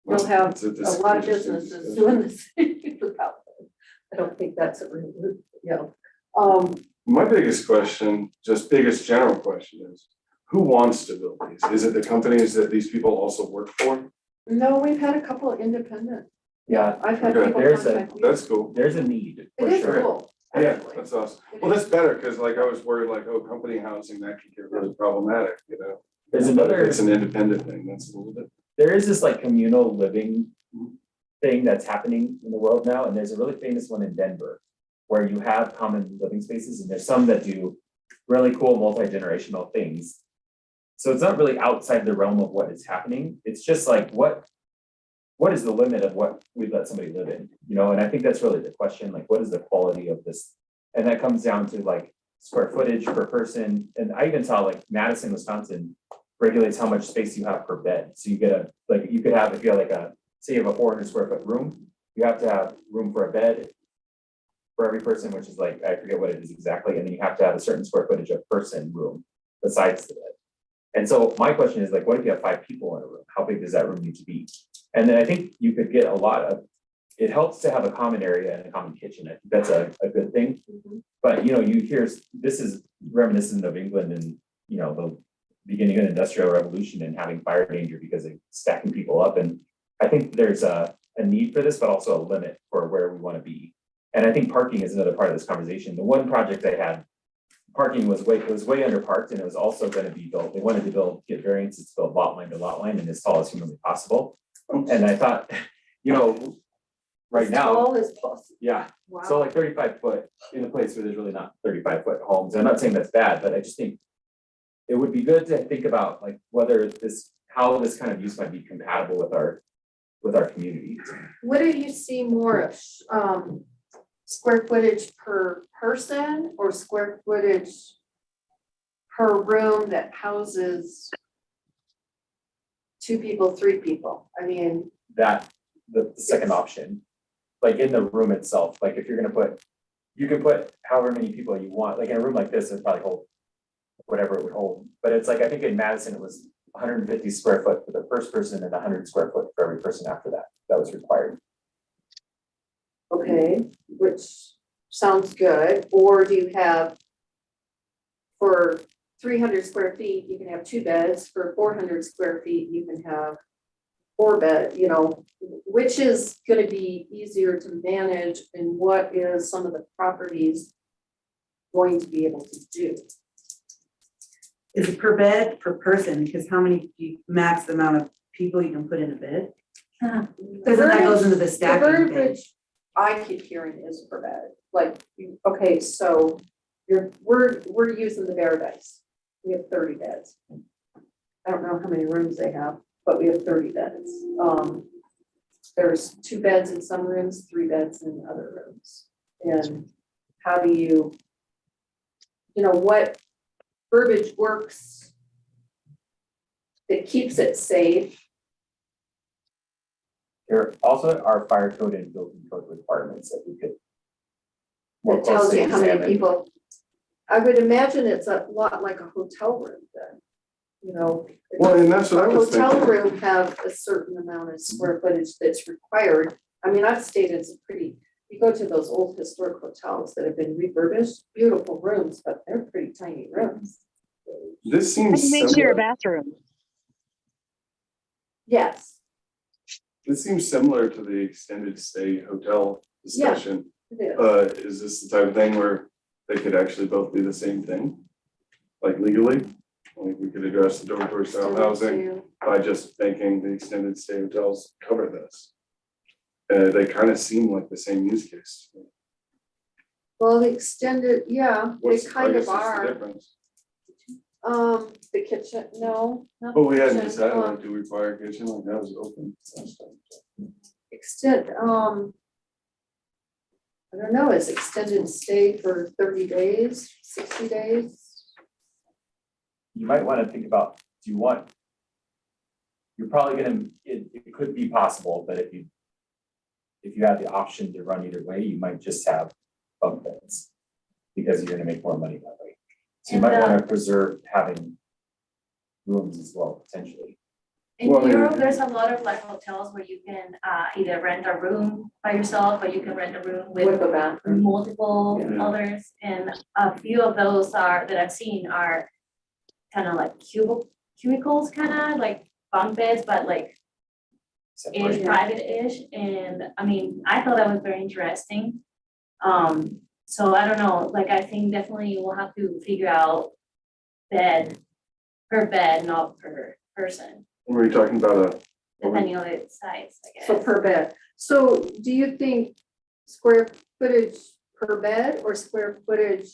Well, You'll have it's a lot of businesses discussion. doing this without it. I don't think that's a, you know, My biggest question, just biggest general question is, who wants to build these? Is it the companies that these people also work for? no, we've had a couple of independent. Yeah, I've had Okay. people There's a- contact me. That's cool. there's a need for It is sure. cool. Yeah, actually. that's awesome. It Well, is. that's better, because like I was worried like, oh, company housing, that could get really problematic, you know? There's But another. if it's an independent thing, that's a little bit. There is this like communal living thing that's happening in the world now, and there's a really famous one in Denver where you have common living spaces, and there's some that do really cool multi-generational things. So it's not really outside the realm of what is happening. It's just like what is the limit of what we let somebody live in, you know? And I think that's really the question, like what is the quality of this? And that comes down to like square footage per person. And I even saw like Madison, Wisconsin regulates how much space you have per bed. So you get you could have, if you have like say you have a 400 square foot room, you have to have room for a bed for every person, which is like, I forget what it is exactly. And then you have to have a certain square footage of person room besides the bed. And so my question is like, what if you have 5 people in a room? How big does that room need to be? And then I think you could get a lot of, it helps to have a common area and a common kitchen. I think that's a good thing. Mhm. But, you know, you hear, this is reminiscent of England and, you know, the beginning of the Industrial Revolution and having fire danger because of stacking people up. And I think there's a need for this, but also a limit for where we want to be. And I think parking is another part of this conversation. The one project I had, parking was way underparked, and it was also going to be built. They wanted to get variances to build lot line to lot line and as tall as humanly possible. And I thought, you know, right As now, tall as possible. yeah, so Wow. like 35 foot in a place where there's really not 35-foot homes. I'm not saying that's bad, but I just think it would be good to think about like how this kind of use might be compatible with our community. What do you see more of? square footage per person or square footage per room that houses 2 people, 3 people? I mean, That, the second option, like in the room itself, like if you're gonna put, you can put however many people you want, like in a room like this, it probably hold whatever it would hold, but it's like, I think in Madison, it was 150 square foot for the first person and 100 square foot for every person after that, that was required. okay, which sounds good. Or do you have, for 300 square feet, you can have 2 beds. For 400 square feet, you can have 4 bed, you know, which is gonna be easier to manage and what is some of the properties going to be able to do? Is it per bed, per person? Because how many, do you max the amount of people you can put in a bed? Because then that goes into the The stacking thing. verbiage I keep hearing is per bed, like, okay, so we're using the Paradise. We have 30 beds. I don't know how many rooms they have, but we have 30 beds. There's 2 beds in some rooms, 3 beds in other rooms. And how do you know, what verbiage works that keeps it safe? There also are fire code and building code requirements that we could more That tells closely you how many examine. people. I would imagine it's a lot like a hotel room then, you know. Well, and that's what I A was hotel thinking. room have a certain amount of square footage that's required. I mean, I've stayed in some pretty, you go to those old historic hotels that have been refurbished, beautiful rooms, but they're pretty tiny rooms. This How seems do you make sure similar, a bathroom? Yes, this seems similar to the extended stay hotel discussion. it is. Is this the type of thing where they could actually both be the same thing? Like legally? Like we could address the dormitory style housing by just making the extended stay hotels cover this. They kind of seem like the same use case. Well, the extended, yeah, they What's, I kind guess, of what's the are. difference? The kitchen, no. not Oh, we hadn't kitchen, decided like, do we require a kitchen, like that was open. Extend, I don't know, is extended stay for 30 days, 60 days? You might want to think about, do you want? You're probably gonna, it could be possible, but if you have the option to run either way, you might just have bunk beds. Because you're gonna make more money that way. So you And, might want to preserve having rooms as well, potentially. In Well, I mean- Europe, there's a lot of like hotels where you can either rent a room by yourself, or you can rent a room With with a bathroom. multiple Yeah. others. And a few of those that I've seen are kind of like cubicles, kind of like bunk beds, but like ish, Separate. private-ish. And I mean, I thought that was very interesting. So I don't know, like I think definitely we'll have to figure out bed per bed, not per person, Were you talking about a, depending on the size, I guess. So per bed. So do you think square footage per bed or square footage?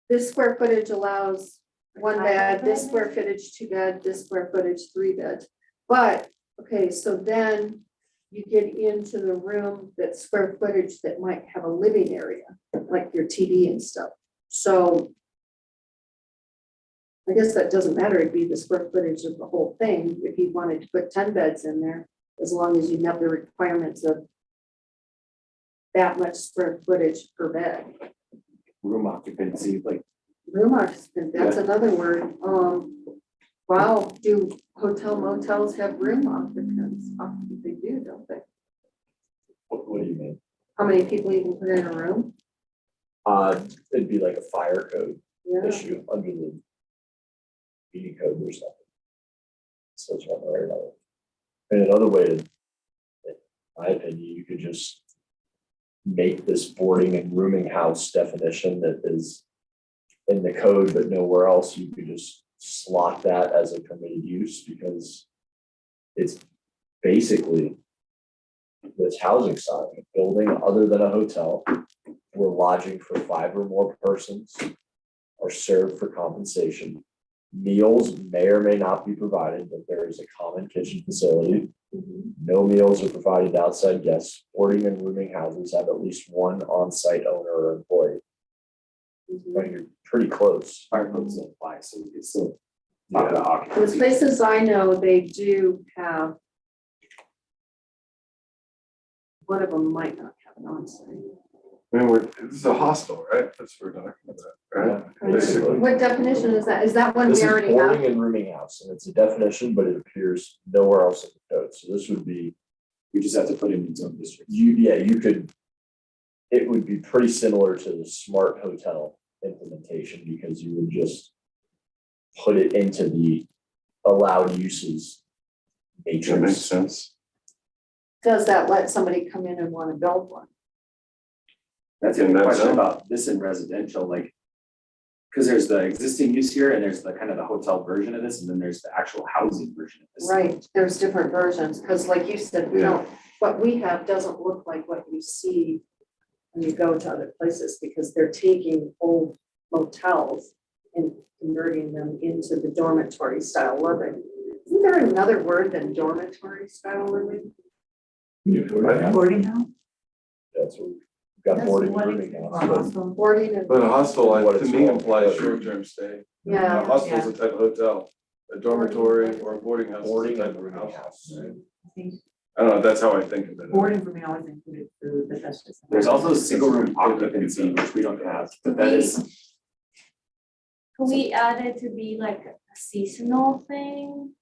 This square footage allows 1 bed, this square footage 2 bed, this square footage 3 beds. But, okay, so then you get into the room that square footage that might have a living area, like your TV and stuff. So I guess that doesn't matter, it'd be the square footage of the whole thing, if you wanted to put 10 beds in there, as long as you met the requirements of that much square footage per bed. Room occupancy, like Room occupancy, that's another word, wow, do hotel motels have room occupants? They do, don't they? What do you mean? How many people you can put in a room? It'd be like a fire code Yeah, issue under the meeting code or something. So it's one way or another. And another way to, in my opinion, you could just make this boarding and rooming house definition that is in the code, but nowhere else. You could just slot that as a permitted use because it's basically this housing style, a building other than a hotel where lodging for 5 or more persons are served for compensation. Meals may or may not be provided, but there is a common kitchen facility. No meals are provided to outside guests. Boarding and rooming houses have at least one on-site owner or employee. Well, you're pretty close. Fire codes don't apply, so we could still talk about The occupancy. places I know, they do have. One of them might not have an onsite. I mean, this is a hostel, right? That's what we're talking about, right? Basically. What definition is that? Is that one This we is already boarding have? and rooming house, and it's a definition, but it appears nowhere else in the code. So this would be, We just have to put it in its own district. you could. It would be pretty similar to the smart hotel implementation because you would just put it into the allowed uses That makes matrix. sense. Does that let somebody come in and want to build one? That's the In other that question zone. about this in residential, like. Cause there's the existing use here and there's the kind of the hotel version of this, and then there's the actual housing version of this. Right, there's different versions, because like you said, we don't, what we have doesn't look like what you see when you go to other places, because they're taking old motels and converting them into the dormitory style living. Isn't there another word than dormitory style living? Boarding house? That's what we've got That's boarding and what rooming Or house. but hostel? Boarding and, But a hostel, like, What to it's me, called. implies short-term stay. Yeah. A hostel is a type of hotel, a dormitory or a boarding house. is a Boarding type and of rooming house, house. right? I think I don't know, that's how I think of it. boarding for me always included food, but that's just. There's also single room occupancy, which we don't have, but that is, Could we add it to be like a seasonal thing?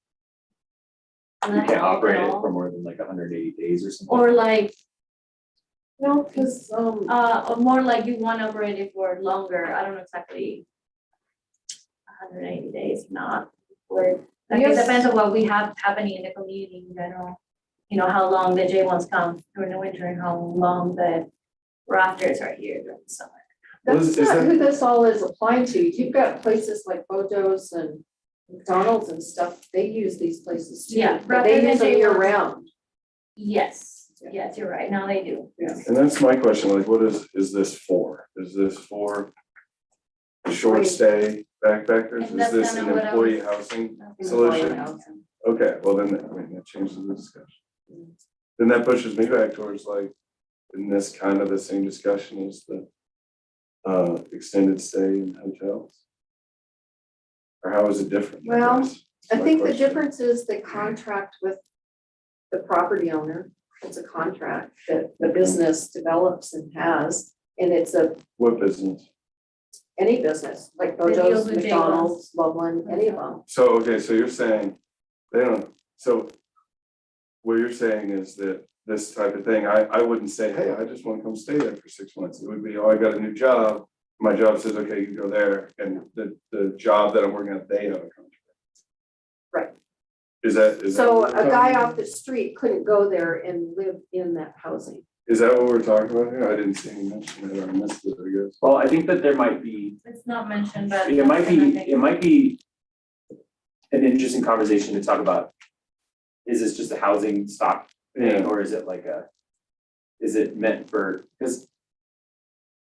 you Not can't all operate at it all. for more than like 180 days or something. Or like, no, because, or more like you want to operate it for longer, I don't know exactly. 180 days, not, or, like it Yes. depends on what we have happening in the community in general. You know, how long the J1s come during the winter and how long the rafters are here during the summer. that's is not that- who this all is applying to. You've got places like Bojo's and McDonald's and stuff, they use these places too. Yeah, But they rather use them than year J1s. round. Yes, yes, you're right, now they do. And that's my question, like, what is this for? Is this for short Right. stay backpackers? And Is that's this kinda an what I employee was- housing solution? Okay, well then, I mean, that changes the discussion. Then that pushes me back towards like, in this kind of the same discussion as the extended stay in hotels? Or how is it different? Well, guess, is I my think the question. difference is the contract with the property owner. It's a contract that the business develops and has, and it's What business? any business, like That deals Bojo's, with McDonald's, Loveland, any of them. So, okay, so you're saying, they don't, so what you're saying is that this type of thing, I wouldn't say, hey, I just want to come stay there for 6 months. It would be, oh, I got a new job. My job says, okay, you can go there. And the job that I'm working at, they have a contract. Right. Is that? So a guy off the street couldn't go there and live in that housing. Is that what we're talking about here? I didn't see any mention of it, or I missed it, I guess. Well, I think that there might be, It's not mentioned, but. it might that's what I be, think. it might be an interesting conversation to talk about. Is this just a housing stock thing, Yeah. or is it like is it meant for, because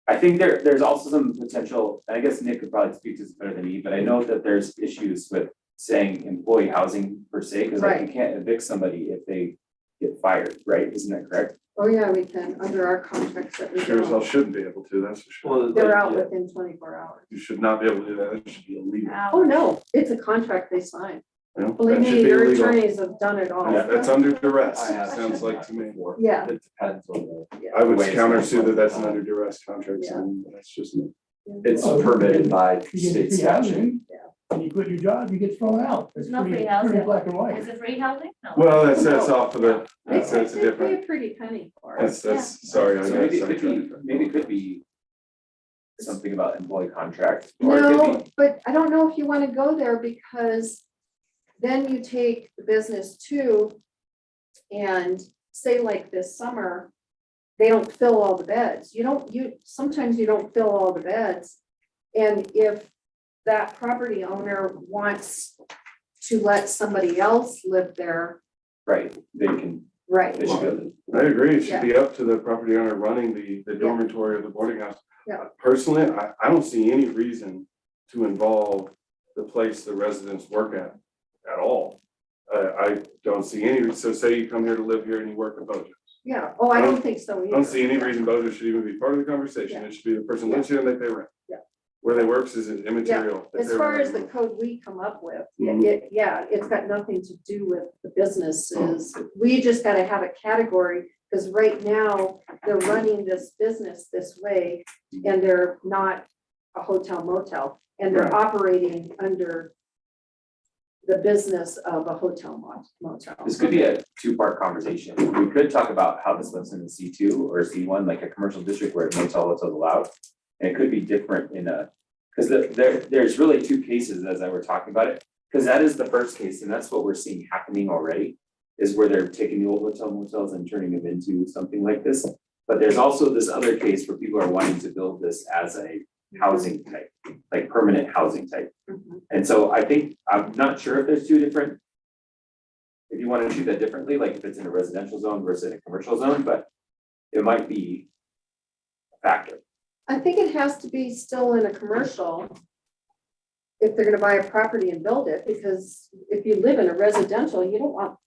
I think there's also some potential, and I guess Nick could probably speak to this better than me, but I know that there's issues with saying employee housing per se, because like you Right. can't evict somebody if they get fired, right? Isn't that correct? Oh, yeah, we can, under our contracts that we Sure as hell do. shouldn't be able to, that's for sure. They're out within 24 hours. You should not be able to do that. It should be illegal. Oh, no, it's a contract they sign. You know, Believe that should me, be your illegal. attorneys have done it all. That's under duress, I have sounds seen like that to me. before. Yeah. It depends on the, I would Wait, it's counter not sue that that's an like- under duress contract, Yeah. and that's just me. it's Oh, permitted by You get state free statute. housing, and you quit your job, you get thrown out. It's It's not pretty, free housing. pretty black and white. Is it free housing? No. Well, that's off of the, They that's say a they pay different, a pretty penny for it. that's, sorry, I So got maybe it could be, sidetracked. maybe it could be something about employee contract, or it No, could be, but I don't know if you want to go there because then you take the business too. And say like this summer, they don't fill all the beds. Sometimes you don't fill all the beds. And if that property owner wants to let somebody else live there, right, they can, right? they should go. I agree, it should be up to the property owner running the dormitory or the boarding house. Yeah. Personally, I don't see any reason to involve the place the residents work at all. I don't see any, so say you come here to live here and you work at Bojo's. Yeah, oh, I don't think so I either. don't see any reason Bojo should even be part of the conversation. It should be the person lives here and they pay rent. Yeah. Where they works is immaterial. They As pay far rent. as the code we come up with, Mhm. it's got nothing to do with the businesses. We just gotta have a category, because right now, they're running this business this way, and they're not a hotel motel, and they're Right. operating under the business of a hotel motel. This could be a two-part conversation. We could talk about how this lives in the C2 or C1, like a commercial district where motel hotels allowed. And it could be different in a, because there's really two cases as I were talking about it. Because that is the first case, and that's what we're seeing happening already, is where they're taking the old hotel motels and turning them into something like this. But there's also this other case where people are wanting to build this as a housing type, like permanent housing type. Mhm. And so I think, I'm not sure if there's two different. If you want to treat that differently, like if it's in a residential zone versus in a commercial zone, but it might be a factor. I think it has to be still in a commercial if they're gonna buy a property and build it, because if you live in a residential, you don't want,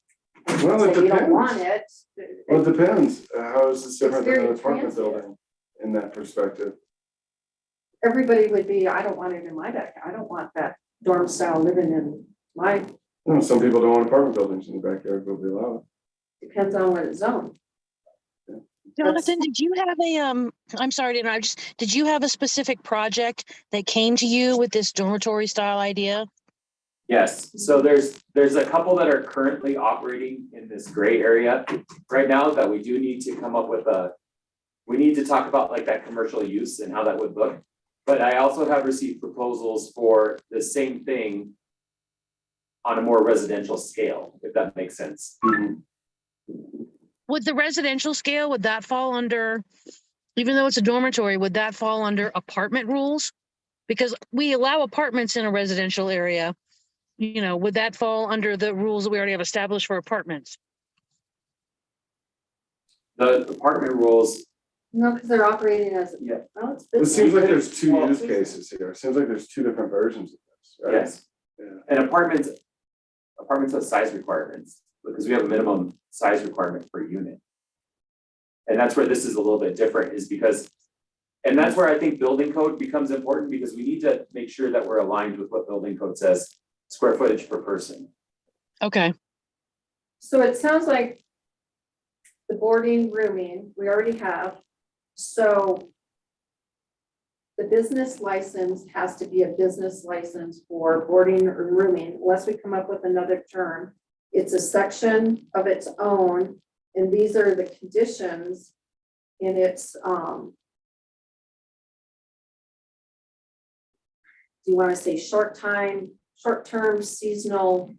Well, it say you don't want depends. it. Well, it depends. How is this different than very an apartment transient. building in that perspective? Everybody would be, I don't want it in my backyard. I don't want that dorm style living in my, No, some people don't want apartment buildings in the backyard, but we allow it. depends on what it's zoned. Jonathan, did you have a, I'm sorry to interrupt, did you have a specific project that came to you with this dormitory style idea? Yes, so there's a couple that are currently operating in this gray area right now that we do need to come up with we need to talk about like that commercial use and how that would look. But I also have received proposals for the same thing on a more residential scale, if that makes sense. Would the residential scale, would that fall under, even though it's a dormitory, would that fall under apartment rules? Because we allow apartments in a residential area. You know, would that fall under the rules that we already have established for apartments? The apartment rules, No, because they're operating as, Yeah. well, it's It business. seems like there's two Well- use cases here. It seems like there's two different versions of this, right? yes, Yeah. and apartments have size requirements, because we have a minimum size requirement per unit. And that's where this is a little bit different, is because, and that's where I think building code becomes important, because we need to make sure that we're aligned with what building code says, square footage per person. Okay, So it sounds like the boarding, rooming, we already have. So the business license has to be a business license for boarding or rooming, unless we come up with another term. It's a section of its own, and these are the conditions in its, do you want to say short-term, seasonal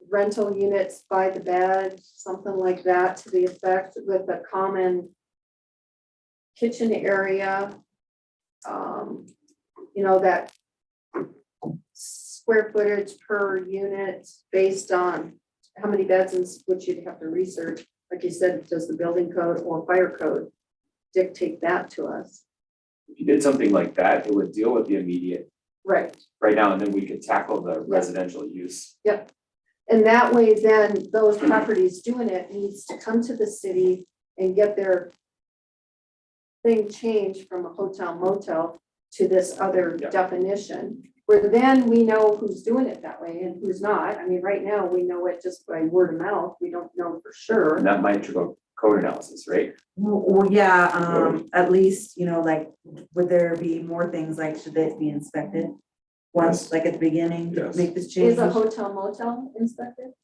rental units by the bed, something like that, to the effect, with a common kitchen area. You know, that square footage per unit based on how many beds, and which you'd have to research. Like you said, does the building code or fire code dictate that to us? If you did something like that, it would deal with the immediate Right. right now, and then we could tackle the residential use. Yep. And that way, then those properties doing it needs to come to the city and get their thing changed from a hotel motel to this other Yeah. definition, where then we know who's doing it that way and who's not. I mean, right now, we know it just by word of mouth. We don't know for sure. And that might trigger code analysis, right? Well, yeah, at least, you know, like, would there be more things like, should this be inspected? Once, like at the beginning, to Yes. make this change? Is a hotel motel inspected?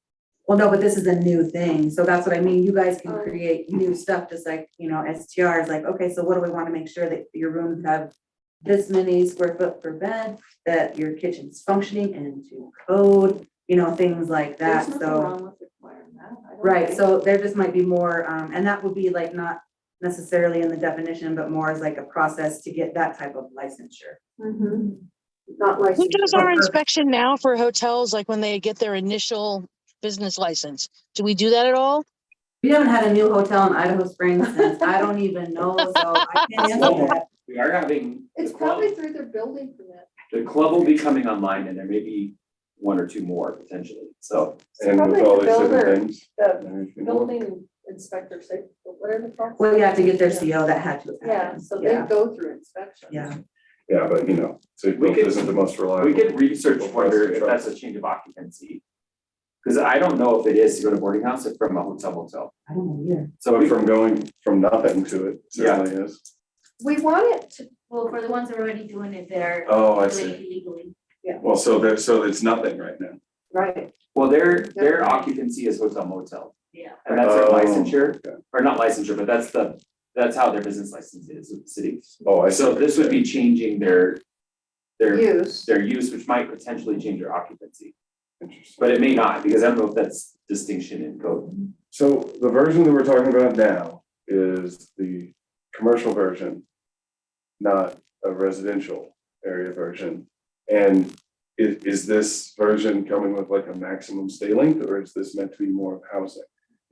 Well, no, but this is a new thing, so that's what I mean, you guys can Oh. create new stuff, just like, you know, STR is like, okay, so what do we wanna make sure that your rooms have this many square foot per bed, that your kitchen's functioning and to code, you know, things like that, There's nothing so. wrong with requiring that. I don't Right, think. so there just might be more, and that would be like not necessarily in the definition, but more as like a process to get that type of licensure. Mhm. Not who licensed. does our inspection now for hotels, like when they get their initial business license? Do we do that at all? We haven't had a new hotel in Idaho Springs since, I don't even know, so I can't answer that. We are having, It's probably through their building permit. the club will be coming online, and there may be one or two more potentially, so. And with Probably all the these different builder, things. the there's, you know, building inspector, say, whatever. Well, you have to get their CO, that had to have Yeah, happened. so they go through inspection. Yeah. Yeah, but you know, so We could- isn't the most reliable. We could research People for us to wonder if trust. that's a change of occupancy. Because I don't know if it is to go to boarding house or from a hotel motel. I don't know either. So But we from going from nothing to it certainly is. We want it to, Well, for the ones that are already doing it, they're Oh, I doing see. it illegally. Well, so there, so it's nothing right now. right, well, their occupancy is hotel motel. Yeah. And that's their Oh, licensure, okay. or not licensure, but that's how their business license is with the city. Oh, I see. So this would be changing their use. use, which might potentially change their occupancy. Interesting. But it may not, because I don't know if that's distinction in code. So the version that we're talking about now is the commercial version, not a residential area version. And is this version coming with like a maximum stay length, or is this meant to be more of housing?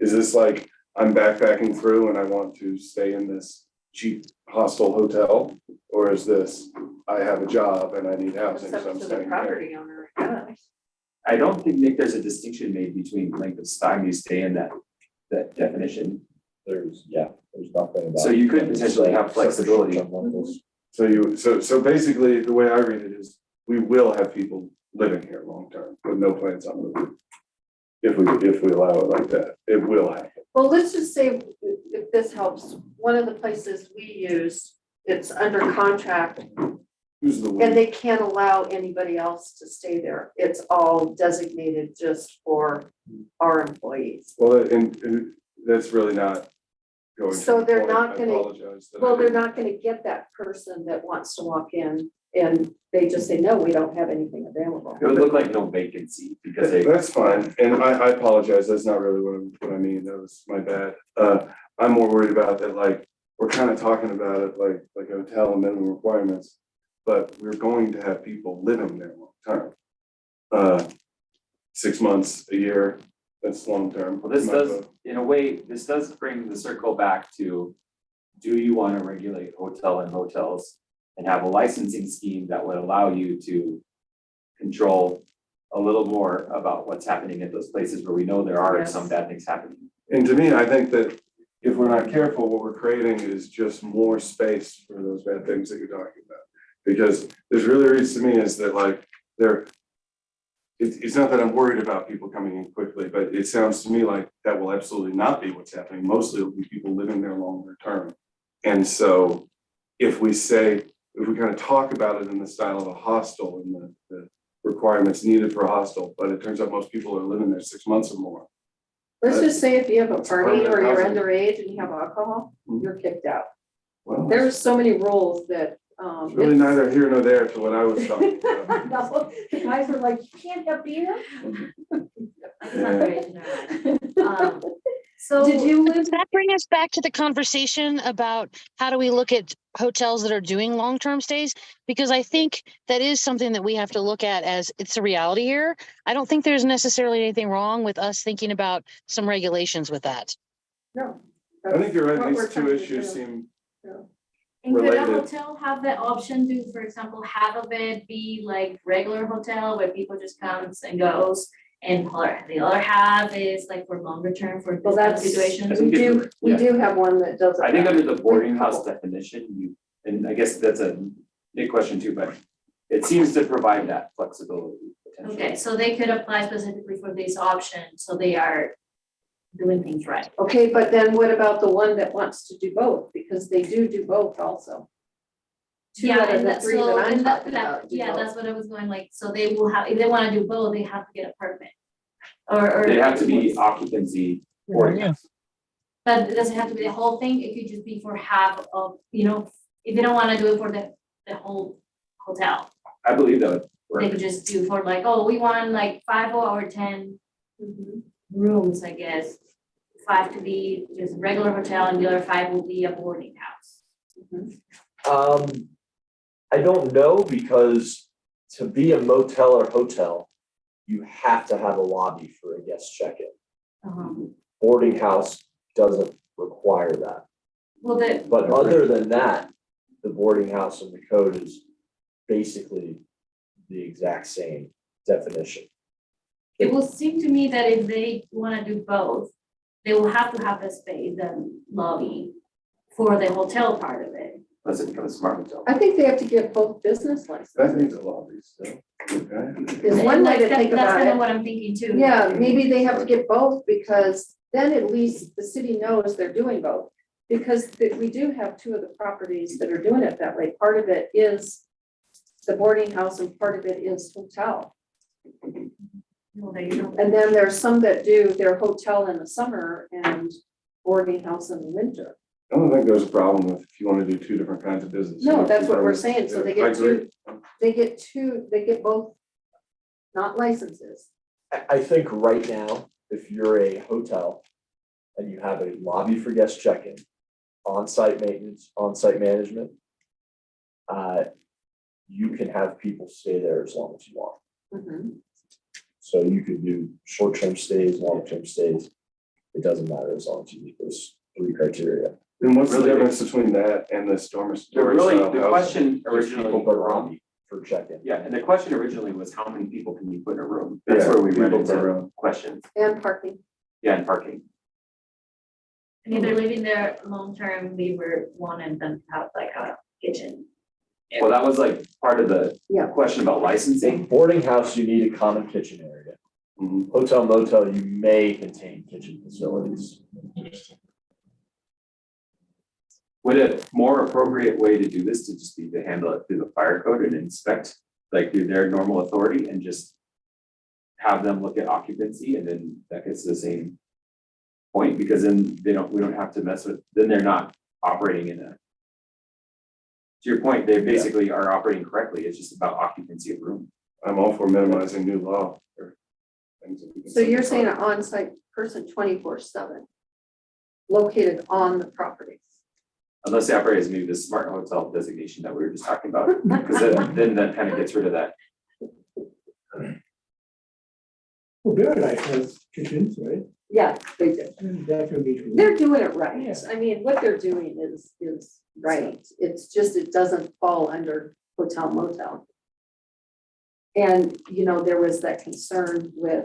Is this like, I'm backpacking through and I want to stay in this cheap hostel hotel? Or is this, I have a job and I need housing, It's up so I'm to the staying there? property owner, I guess. I don't think, Nick, there's a distinction made between length of time you stay in that definition. There's nothing about. So you could potentially have flexibility. So basically, the way I read it is, we will have people living here long-term with no plans on moving. If we allow it like that, it will happen. Well, let's just say, if this helps, one of the places we use, it's under contract, Who's the and one? they can't allow anybody else to stay there. It's all designated just for our employees. Well, and that's really not going to. So they're the point. not I gonna- apologize that I Well, they're didn't- not gonna get that person that wants to walk in, and they just say, no, we don't have anything available. It would look like no vacancy because they. That's fine, and I apologize, that's not really what I mean, that was my bad. I'm more worried about that, like, we're kind of talking about it like a hotel and minimum requirements, but we're going to have people living there long term. 6 months, a year, that's long term. Well, this does, in a way, this does bring the circle back to, do you want to regulate hotel and hotels? And have a licensing scheme that would allow you to control a little more about what's happening at those places where we know there are Yes. some bad things happening. And to me, I think that if we're not careful, what we're creating is just more space for those bad things that you're talking about. Because this really reads to me is that like, it's not that I'm worried about people coming in quickly, but it sounds to me like that will absolutely not be what's happening. Mostly it'll be people living there longer term. And so if we kind of talk about it in the style of a hostel and the requirements needed for a hostel, but it turns out most people are living there 6 months or more. Let's just say if you have a It's party or permanent you're housing. underage and you have alcohol, Mhm. you're kicked out. Well, There's so many rules that, it's really neither here nor there to what I was talking about. No, the guys are like, you can't have beer? That's not very generalized. So. Did you live? Does that bring us back to the conversation about how do we look at hotels that are doing long-term stays? Because I think that is something that we have to look at as it's a reality here. I don't think there's necessarily anything wrong with us thinking about some regulations with that. No. I think you're What right, we're these two trying to issues do. seem, And could a related. hotel have the option to, for example, half of it be like regular hotel where people just comes and goes? And the other half is like for longer term for Well, this kind of that's- situation? I think We yeah. do have one that does. I think under the boarding With house couple. definition, and I guess that's a big question too, but it seems to provide that flexibility potentially. Okay, so they could apply specifically for this option, so they are doing things right. Okay, but then what about the one that wants to do both? Because they do both also. Two Yeah, out of and the that, three so, that I'm and that, talking about do yeah, both. that's what I was going like, so they will have, if they wanna do both, they have to get a permit. Or. They have to be occupancy boarding house. But it doesn't have to be the whole thing, it could just be for half of, if they don't wanna do it for the whole hotel. I believe that would They work. could just do for like, oh, we want like 5 or 10 Mhm. rooms, I guess. 5 to be just regular hotel and the other 5 will be a boarding house. I don't know, because to be a motel or hotel, you have to have a lobby for a guest check-in. Boarding house doesn't require that. Well, But other than that, the boarding house and the code is basically the exact same definition. it will seem to me that if they wanna do both, they will have to have the space and lobby for the hotel part of it. Unless it becomes a smart hotel. I think they have to get both business That licenses. needs a lobby still. Okay. Is one way to That's think about kind of it. what I'm thinking too. Yeah, maybe they have to get both because then at least the city knows they're doing both. Because we do have two of the properties that are doing it that way. Part of it is the boarding house and part of it is hotel. Well, there you go. And then there's some that do their hotel in the summer and boarding house in the winter. I don't think there's a problem with if you want to do two different kinds of business. No, that's what we're saying. So they Yeah, I get agree. they get both, not licenses. I think right now, if you're a hotel and you have a lobby for guest check-in, on-site maintenance, on-site management, you can have people stay there as long as you want. Mhm. So you could do short-term stays, long-term stays. It doesn't matter as long as you meet those 3 criteria. Then what's the Really? difference between that and this dormer The storage really, style the house? question There's people originally, per lobby for check-in. yeah, and the question originally was how many people can you put in a room? That's Yeah, where we run people per into room. questions. And parking. Yeah, and parking. And if they're living there long-term, we were wanting them to have like a kitchen. Well, that was like part of the Yeah. question about licensing. Boarding house, you need a common kitchen area. Mhm. Hotel motel, you may contain kitchen facilities. Would a more appropriate way to do this to just be to handle it through the fire code and inspect, like through their normal authority and just have them look at occupancy and then that gets to the same point, because then we don't have to mess with, then they're not operating in a. To your point, they basically are operating correctly. It's just about occupancy of room. I'm all for minimizing new law or things that we can So you're saying simplify. an on-site person 24/7 located on the property. Unless they operate as maybe the smart hotel designation that we were just talking about, because then that kind of gets rid of that. Well, Paradise has kitchens, right? Yeah, they do. That could be. They're doing it right. Yeah. I mean, what they're doing is right. It's just, it doesn't fall under hotel motel. And, there was that concern with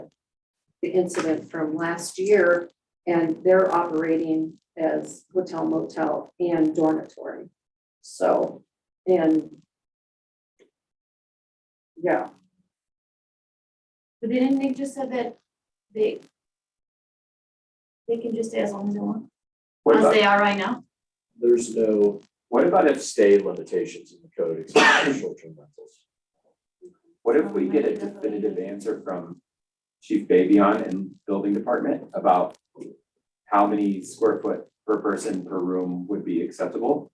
the incident from last year, and they're operating as hotel motel and dormitory. So, and yeah, But didn't they just said that they can just stay as long as they want, What as about, they are right now? There's no what about if, stay limitations in the code except for short-term rentals. what if we get a definitive answer from Chief Babion and Building Department about how many square foot per person per room would be acceptable?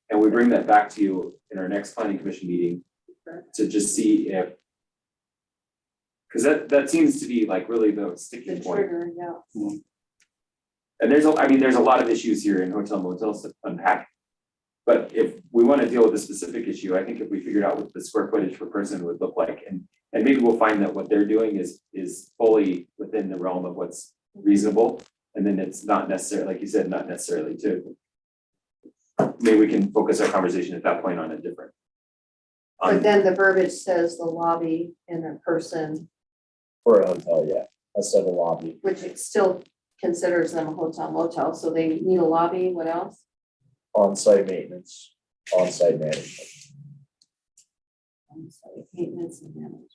And we bring that back to you in our next planning commission meeting to just see if. Because that seems to be like really the the sticking point. trigger, yeah. And there's a lot of issues here in hotel motels to unpack. But if we want to deal with a specific issue, I think if we figured out what the square footage per person would look like, and maybe we'll find that what they're doing is fully within the realm of what's reasonable. And then it's not necessarily, like you said, not necessarily too. Maybe we can focus our conversation at that point on a different. But then the verbiage says the lobby and a person, For a hotel, yeah, instead of a lobby. which it still considers them a hotel motel, so they need a lobby, what else? On-site maintenance, on-site management. On-site maintenance and management.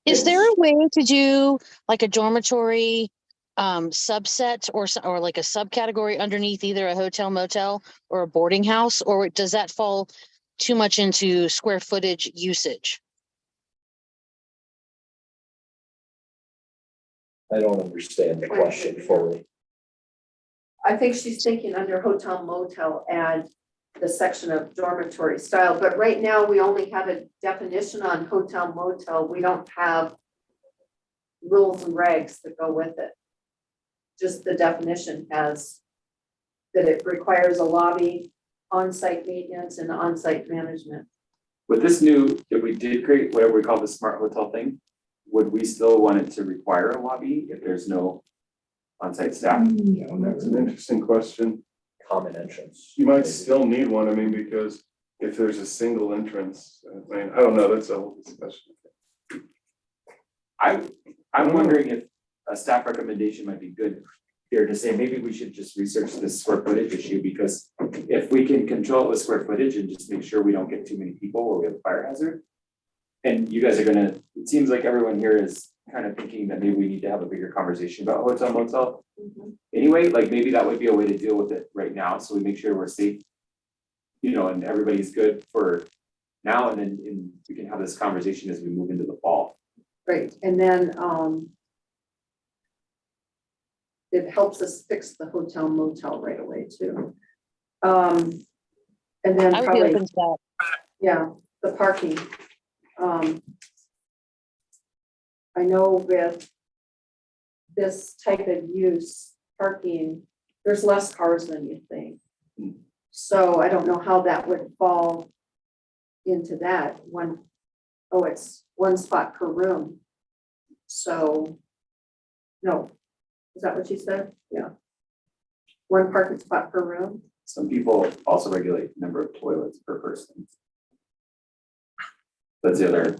Is there a way to do like a dormitory subset or like a subcategory underneath either a hotel motel or a boarding house, or does that fall too much into square footage usage? I don't understand the question fully. I think she's thinking under hotel motel, add the section of dormitory style, but right now we only have a definition on hotel motel. We don't have rules and regs that go with it. Just the definition has that it requires a lobby, on-site maintenance and on-site management. With this new, if we did create whatever we call the smart hotel thing, would we still want it to require a lobby if there's no on-site staff? Yeah, That's an interesting question. Common entrance. You might still need one, I mean, because if there's a single entrance, I mean, I don't know, that's a whole discussion. I I'm wondering if a staff recommendation might be good here to say, maybe we should just research this square footage issue, because if we can control it with square footage and just make sure we don't get too many people where we have a fire hazard. And you guys are gonna, it seems like everyone here is kind of thinking that maybe we need to have a bigger conversation about hotel motel. Anyway, like maybe that would be a way to deal with it right now, so we make sure we're safe. You know, and everybody's good for now, and then we can have this conversation as we move into the fall. Great, and then, it helps us fix the hotel motel right away too. And then I would be probably, open to that. yeah, the parking. I know with this type of use, parking, there's less cars than you think. So I don't know how that would fall into that one. Oh, it's one spot per room. So, no, is that what you said? Yeah. One parking spot per room? Some people also regulate the number of toilets per person. That's the other.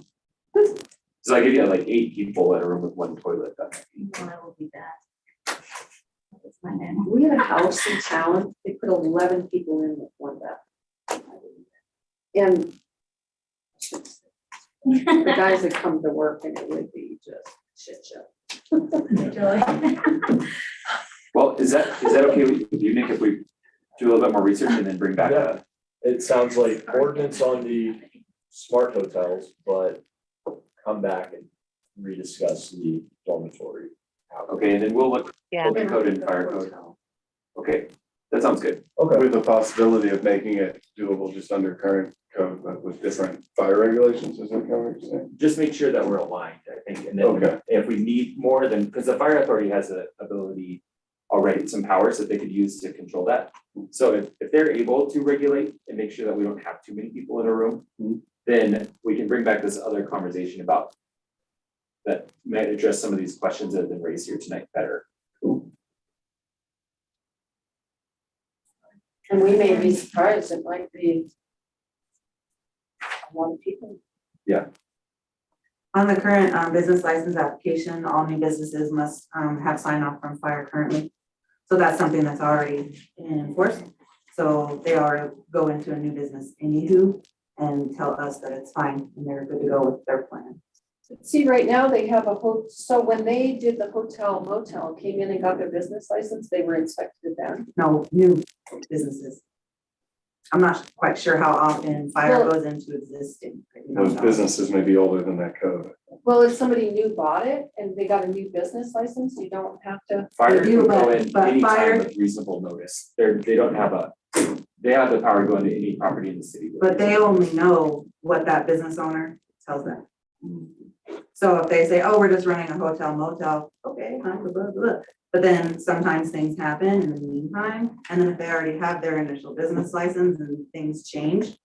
So like if you have like 8 people in a room with one toilet, that might be. No, that will be bad. That's my name. We had a house in town, they put 11 people in with one bath. And the guys that come to work and it would be just shit show. Well, is that okay with you, Nick, if we do a little bit more research and then bring back a? It sounds like ordinance on the smart hotels, but come back and rediscuss the dormitory. Okay, and then we'll look Yeah. building code and fire code. Okay, that sounds good. Okay, With the possibility of making it doable just under current code, but with different fire regulations, is that what you're saying? Just make sure that we're aligned, I think, and then Okay. if we need more than, because the fire authority has the ability already, some powers that they could use to control that. So if they're able to regulate and make sure that we don't have too many people in a room, then we can bring back this other conversation about that might address some of these questions that have been raised here tonight better. And we may be surprised, it might be a lot of people. On the current business license application, all new businesses must have sign off from fire currently. So that's something that's already in force. So they already go into a new business anywho and tell us that it's fine and they're good to go with their plan. See, right now they have so when they did the hotel motel, came in and got their business license, they were inspected then. No, new businesses. I'm not quite sure how often fire Well- goes into existing. Those businesses may be older than that code. Well, if somebody new bought it and they got a new business license, you don't have to. Fire They do, can go but- in but anytime fire- with reasonable notice. They don't have they have the power to go into any property in the city. But they only know what that business owner tells them. So if they say, oh, we're just running a hotel motel, okay, fine, blah, blah, blah. But then sometimes things happen in the meantime, and then if they already have their initial business license and things change.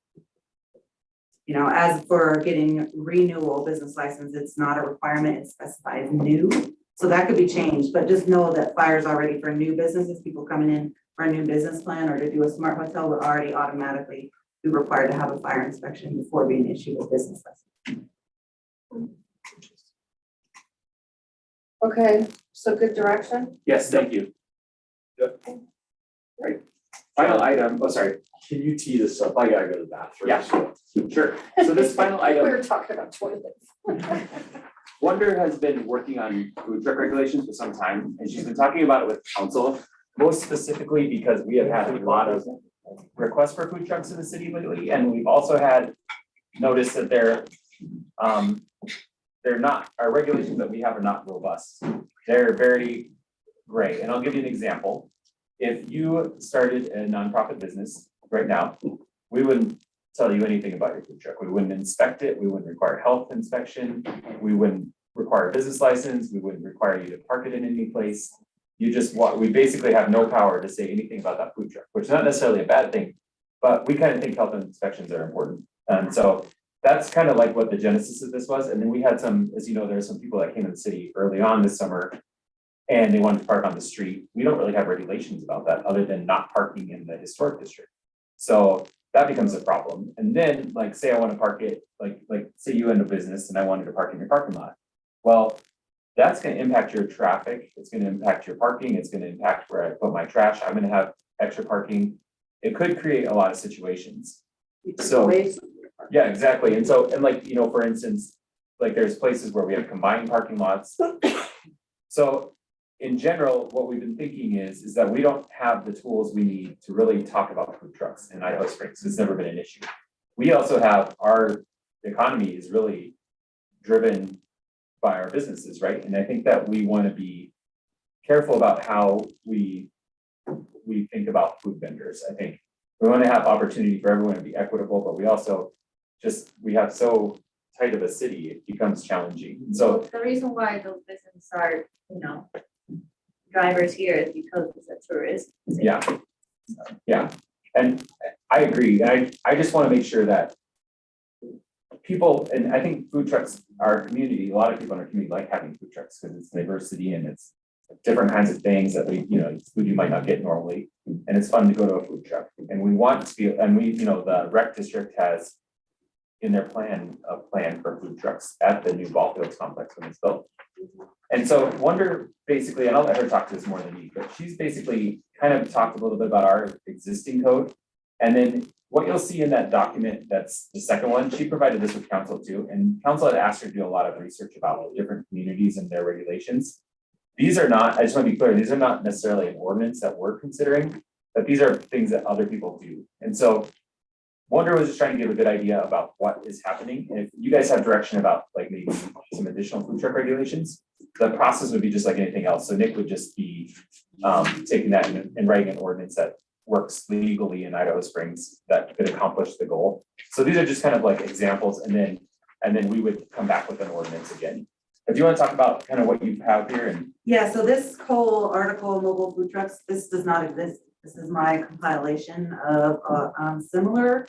You know, as for getting renewal business license, it's not a requirement, it specifies new. So that could be changed, but just know that fire's already for new businesses, people coming in for a new business plan or to do a smart hotel would already automatically be required to have a fire inspection before being issued a business license. Okay, so good direction. Yes, thank you. Yep. Right. Final item, oh, sorry, can you tee this up? I gotta go to the bathroom. Yeah. sure. So this final We item, were talking about toilets. Wonder has been working on food truck regulations for some time, and she's been talking about it with council, most specifically because we have had a lot of requests for food trucks in the city lately, and we've also had noticed that they're not, our regulations that we have are not robust. They're very gray, and I'll give you an example. If you started a nonprofit business right now, we wouldn't tell you anything about your food truck. We wouldn't inspect it. We wouldn't require health inspection. We wouldn't require a business license. We wouldn't require you to park it in any place. We basically have no power to say anything about that food truck, which is not necessarily a bad thing, but we kind of think health inspections are important. And so that's kind of like what the genesis of this was. And then we had some, as you know, there's some people that came to the city early on this summer and they wanted to park on the street. We don't really have regulations about that other than not parking in the historic district. So that becomes a problem. And then like, say I want to park it, like say you own a business and I wanted to park in your parking lot. Well, that's gonna impact your traffic, it's gonna impact your parking, it's gonna impact where I put my trash, I'm gonna have extra parking. It could create a lot of situations. You took So- away some of your part. Yeah, exactly. And so, and like, for instance, like there's places where we have combined parking lots. So in general, what we've been thinking is that we don't have the tools we need to really talk about food trucks in Idaho Springs. It's never been an issue. We also have, our economy is really driven by our businesses, right? And I think that we want to be careful about how we think about food vendors. I think we want to have opportunity for everyone to be equitable, but we also we have so tight of a city, it becomes challenging. And so, The reason why those businesses are, drivers here is because it's a tourist. yeah. Yeah, and I agree. And I just want to make sure that people, and I think food trucks, our community, a lot of people in our community like having food trucks because it's diversity and it's different kinds of things that it's food you might not get normally. And it's fun to go to a food truck. And we want to be, and the rec district has in their plan, a plan for food trucks at the new ball fields complex when it's built. And so Wonder basically, and I'll let her talk to this more than me, but she's basically kind of talked a little bit about our existing code. And then what you'll see in that document, that's the second one, she provided this with council too. And council had asked her to do a lot of research about different communities and their regulations. These are not, I just want to be clear, these are not necessarily an ordinance that we're considering, but these are things that other people do. And so Wonder was just trying to give a good idea about what is happening. And if you guys have direction about like maybe some additional food truck regulations, the process would be just like anything else. So Nick would just be taking that and writing an ordinance that works legally in Idaho Springs that could accomplish the goal. So these are just kind of like examples, and then we would come back with an ordinance again. If you want to talk about kind of what you have here and Yeah, so this whole article, mobile food trucks, this does not exist. This is my compilation of similar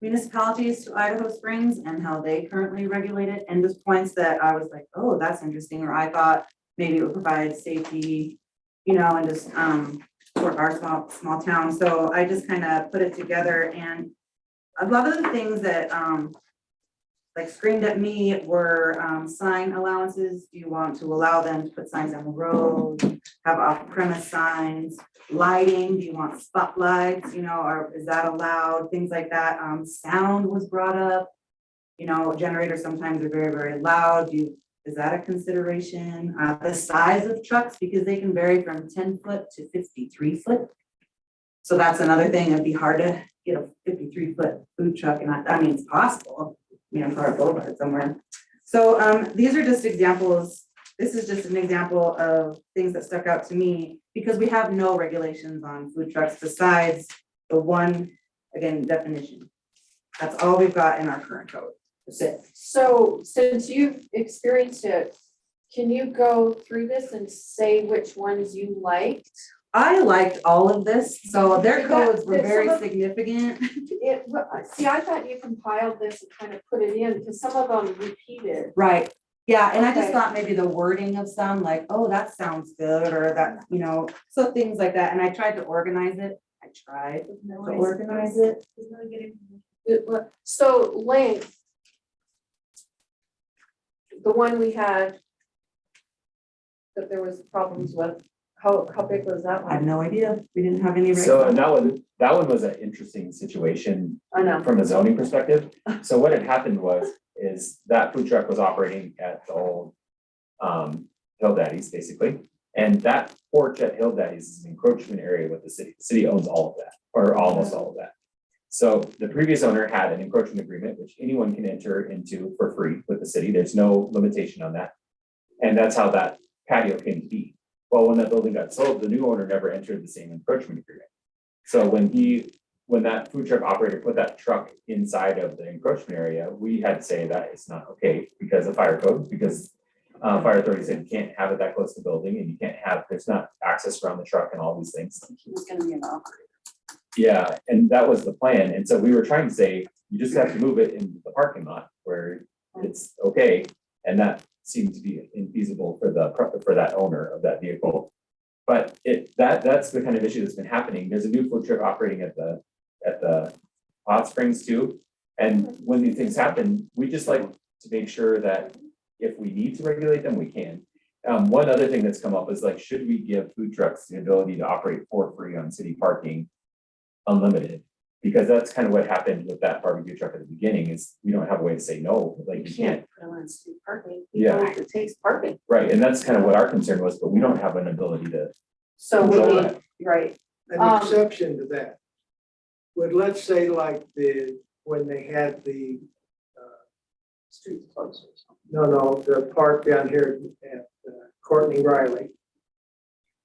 municipalities to Idaho Springs and how they currently regulate it, and just points that I was like, oh, that's interesting, or I thought maybe it would provide safety, and just for our small town. So I just kind of put it together, and a lot of the things that like screamed at me were sign allowances. Do you want to allow them to put signs on the road, have off-premise signs, lighting? Do you want spotlights, or is that allowed? Things like that. Sound was brought up. Generators sometimes are very, very loud. Is that a consideration? The size of trucks, because they can vary from 10 foot to 53 foot. So that's another thing. It'd be hard to get a 53-foot food truck, and I mean, it's possible. For a boulevard somewhere. So these are just examples. This is just an example of things that stuck out to me because we have no regulations on food trucks besides the one, again, definition. That's all we've got in our current code. That's it. So since you've experienced it, can you go through this and say which ones you liked? I liked all of this, so their codes were Some very of- significant. See, I thought you compiled this and kind of put it in because some of them repeated. Right. Yeah, and I just Okay. thought maybe the wording of some, like, oh, that sounds good, or that, so things like that. And I tried to organize it. I tried to organize it. So length. The one we had that there was problems with, how big was that I have one? no idea. We didn't have any. so, and that one was an interesting situation I know. from a zoning perspective. So what had happened is that food truck was operating at the old Hill Daddy's basically. And that porch at Hill Daddy's is an encroachment area with the city. The city owns all of that, or almost all of that. So the previous owner had an encroachment agreement, which anyone can enter into for free with the city. There's no limitation on that. And that's how that patio came to be. Well, when that building got sold, the new owner never entered the same encroachment agreement. So when that food truck operator put that truck inside of the encroachment area, we had to say that it's not okay because of fire code, because fire authority said you can't have it that close to the building and there's not access around the truck and all these things. He was gonna be an operator. Yeah, and that was the plan. And so we were trying to say, you just have to move it in the parking lot where it's okay. And that seemed to be infeasible for that owner of that vehicle. But that's the kind of issue that's been happening. There's a new food truck operating at the Hot Springs too. And when these things happen, we just like to make sure that if we need to regulate them, we can. One other thing that's come up is like, should we give food trucks the ability to operate for free on city parking unlimited? Because that's kind of what happened with that barbecue truck at the beginning is we don't have a way to say no, like you can't. Put them on street parking. Yeah. Because it takes parking. Right, and that's kind of what our concern was, but we don't have an ability to. So we control need, that. right, An Um, exception to that. Would, let's say like when they had the, street closures. no, the park down here at Courtney Riley.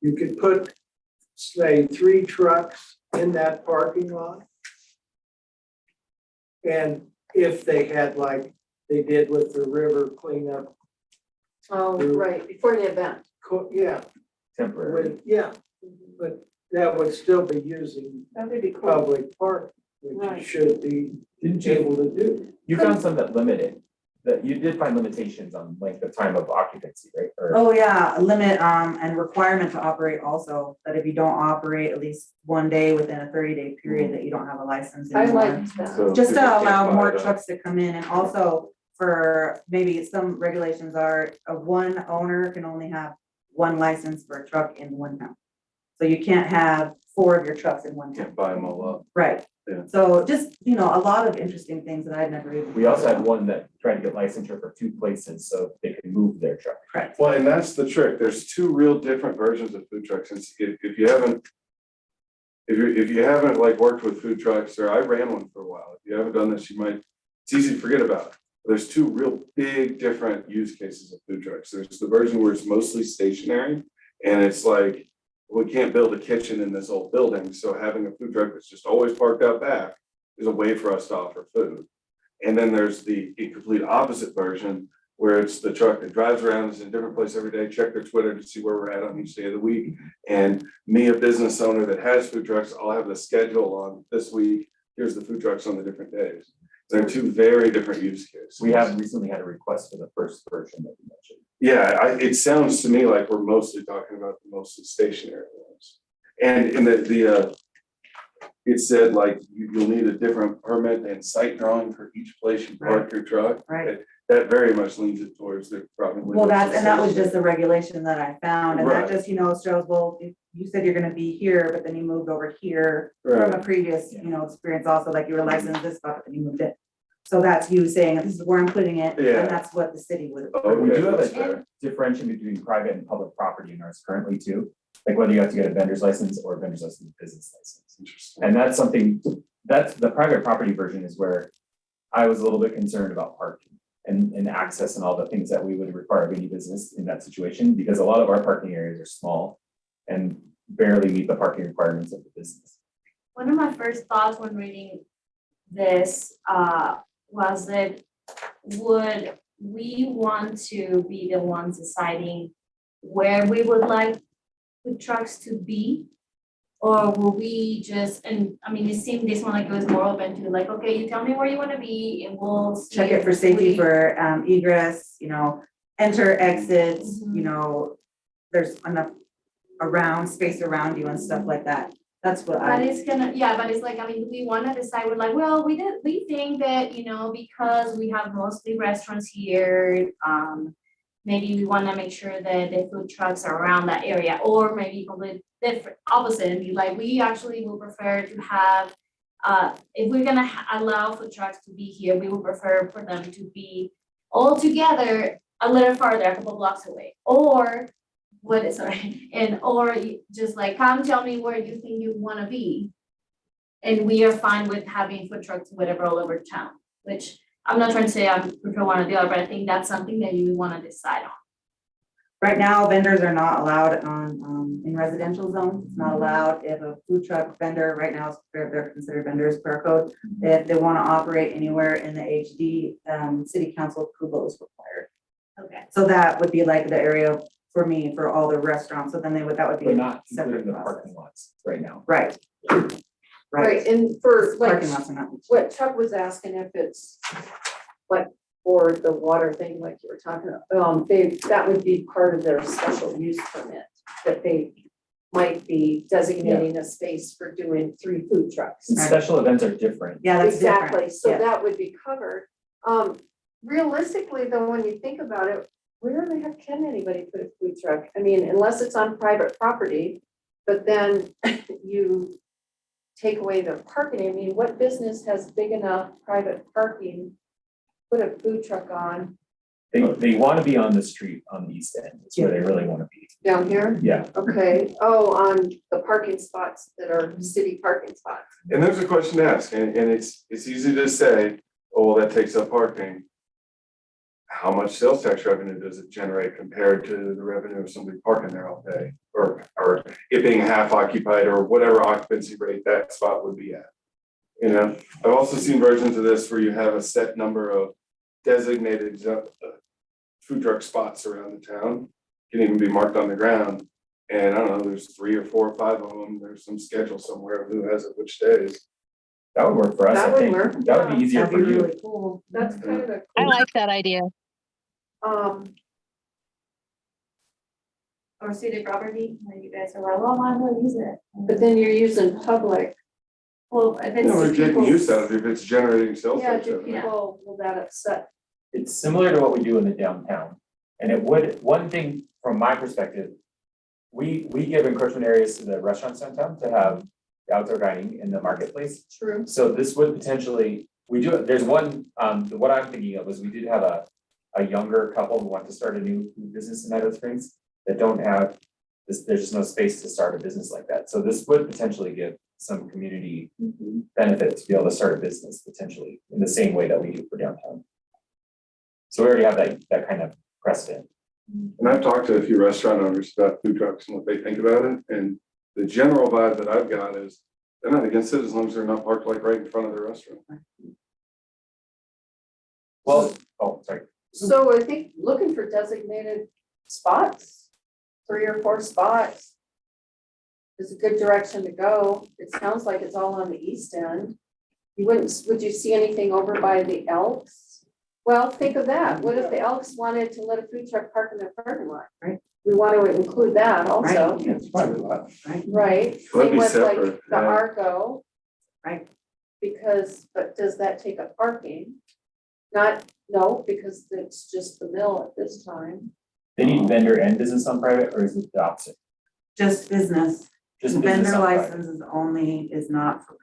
You could put, say, 3 trucks in that parking lot. And if they had like they did with the river cleanup, Oh, right, before the event. yeah, Temporary. yeah, but that would still be using That would be cool. public park, which Right. you should be Didn't you, able to do. you found some that limited, that you did find limitations on like the time of occupancy, right? Or, Oh, yeah, a limit, and requirement to operate also, that if you don't operate at least one day within a 30-day period, that you don't have a license I anymore. like that. So Just to people can't allow buy more it up. trucks to come in, and also for maybe some regulations are, one owner can only have one license for a truck in one town. So you can't have 4 of your trucks in one town, Can't buy them all up. right? Yeah. So just, a lot of interesting things that I'd never even. we also had one that tried to get licensure for 2 places so they could move their truck. Correct. Well, and that's the trick. There's 2 real different versions of food trucks. And if you haven't, if you haven't like worked with food trucks, or I ran one for a while, if you haven't done this, it's easy to forget about. There's 2 real big different use cases of food trucks. There's the version where it's mostly stationary, and it's like, we can't build a kitchen in this old building, so having a food truck that's just always parked out back is a way for us to offer food. And then there's the complete opposite version, where it's the truck that drives around, is in a different place every day, check their Twitter to see where we're at on each day of the week. And me, a business owner that has food trucks, I'll have the schedule on this week, here's the food trucks on the different days. They're 2 very different use cases. We have recently had a request for the first version that you mentioned. Yeah, it sounds to me like we're mostly talking about the mostly stationary ones. And in it said like you'll need a different permit and site drawing for each place you park your truck. Right. That very much leans it towards the probably. Well, that was just a regulation that I found, and that Right. just, shows, well, if you said you're gonna be here, but then you moved over here from Right. a previous, experience also, like you were licensed this spot, but then you moved it. So that's you saying, this is where I'm putting it, Yeah. and that's what the city would. Okay, We do have that's a fair. differentiation between private and public property in ours currently too. Like whether you have to get a vendor's license or a vendor's license business license. Interesting. And that's something, that's the private property version is where I was a little bit concerned about parking and access and all the things that we would require of any business in that situation, because a lot of our parking areas are small and barely meet the parking requirements of the business. One of my first thoughts when reading this was that would we want to be the ones deciding where we would like the trucks to be? Or will we just, and I mean, it seemed this one like it was more open to like, okay, you tell me where you want to be and we'll. see Check it if for safety we- for egress, enter, exits, Mhm. there's enough space around you and stuff like that. That's what But I, it's gonna, yeah, but it's like, I mean, we wanna decide, we're like, well, we think that, because we have mostly restaurants here, maybe we wanna make sure that the food trucks are around that area, or maybe completely different, opposite, and be like, we actually will prefer to have, if we're gonna allow food trucks to be here, we would prefer for them to be all together a little farther, a couple blocks away, or or you just like, come tell me where you think you wanna be. And we are fine with having food trucks, whatever, all over town, which I'm not trying to say I prefer one or the other, but I think that's something that you wanna decide on. right now, vendors are not allowed on, in residential zones. It's not allowed if a food truck vendor, right now, they're considered vendors per code. If they want to operate anywhere in the HD, city council approval is required. Okay. So that would be like the area for me, for all the restaurants. So then that would be But a not separate including the process. parking lots right now. Right. Right, and for like, Parking lots are not. what Chuck was asking if it's like for the water thing, like you were talking about, that would be part of their special use permit, that they might be designating a space for doing 3 food trucks. And special events are different. Yeah, that's different. Exactly, so Yeah. that would be covered. Realistically, though, when you think about it, where the heck can anybody put a food truck? I mean, unless it's on private property, but then you take away the parking. I mean, what business has big enough private parking? Put a food truck on They want to be on the street on the east end. It's where they really want to be. down here? Yeah. Okay, oh, on the parking spots that are city parking spots. And there's a question to ask, and it's easy to say, oh, well, that takes up parking. How much sales tax revenue does it generate compared to the revenue of somebody parking there all day? Or it being half occupied or whatever occupancy rate that spot would be at. You know, I've also seen versions of this where you have a set number of designated food truck spots around the town. Can even be marked on the ground. And I don't know, there's 3 or 4 or 5 of them. There's some schedule somewhere of who has it which days. That would work for us, That I would think. work, That would be easier That'd be for you. really cool. That's kind of a. I like that idea. Or city property, and you guys are like, well, I will use it. But then you're using public. Well, if You know, we're it's getting people's. used out of it if it's generating sales Yeah, tax do revenue. people, will that upset? It's similar to what we do in the downtown. And it would, one thing from my perspective, we give encroachment areas to the restaurants downtown to have outdoor dining in the marketplace. True. So this would potentially, we do, there's one, what I'm thinking of is we did have a younger couple who want to start a new food business in Meadow Springs that don't have this, there's just no space to start a business like that. So this would potentially give some community benefit to be able to start a business potentially in the same way that we do for downtown. So we already have that kind of precedent. And I've talked to a few restaurant owners about food trucks and what they think about it, and the general vibe that I've got is they're not against it as long as they're not parked like right in front of their restaurant. Well, oh, sorry. So I think looking for designated spots, 3 or 4 spots is a good direction to go. It sounds like it's all on the east end. Would you see anything over by the Elks? Well, think of that. What if the Elks wanted to let a food truck park in their parking lot? Right. We want to include that also, Yeah, it's private lot. right? Well, that'd Same be with like separate, the yeah. Arco. Right. Because, but does that take up parking? No, because it's just the mill at this time. They need vendor and business on private, or is it the opposite? Just business. Just business Vendor on private? license is not for.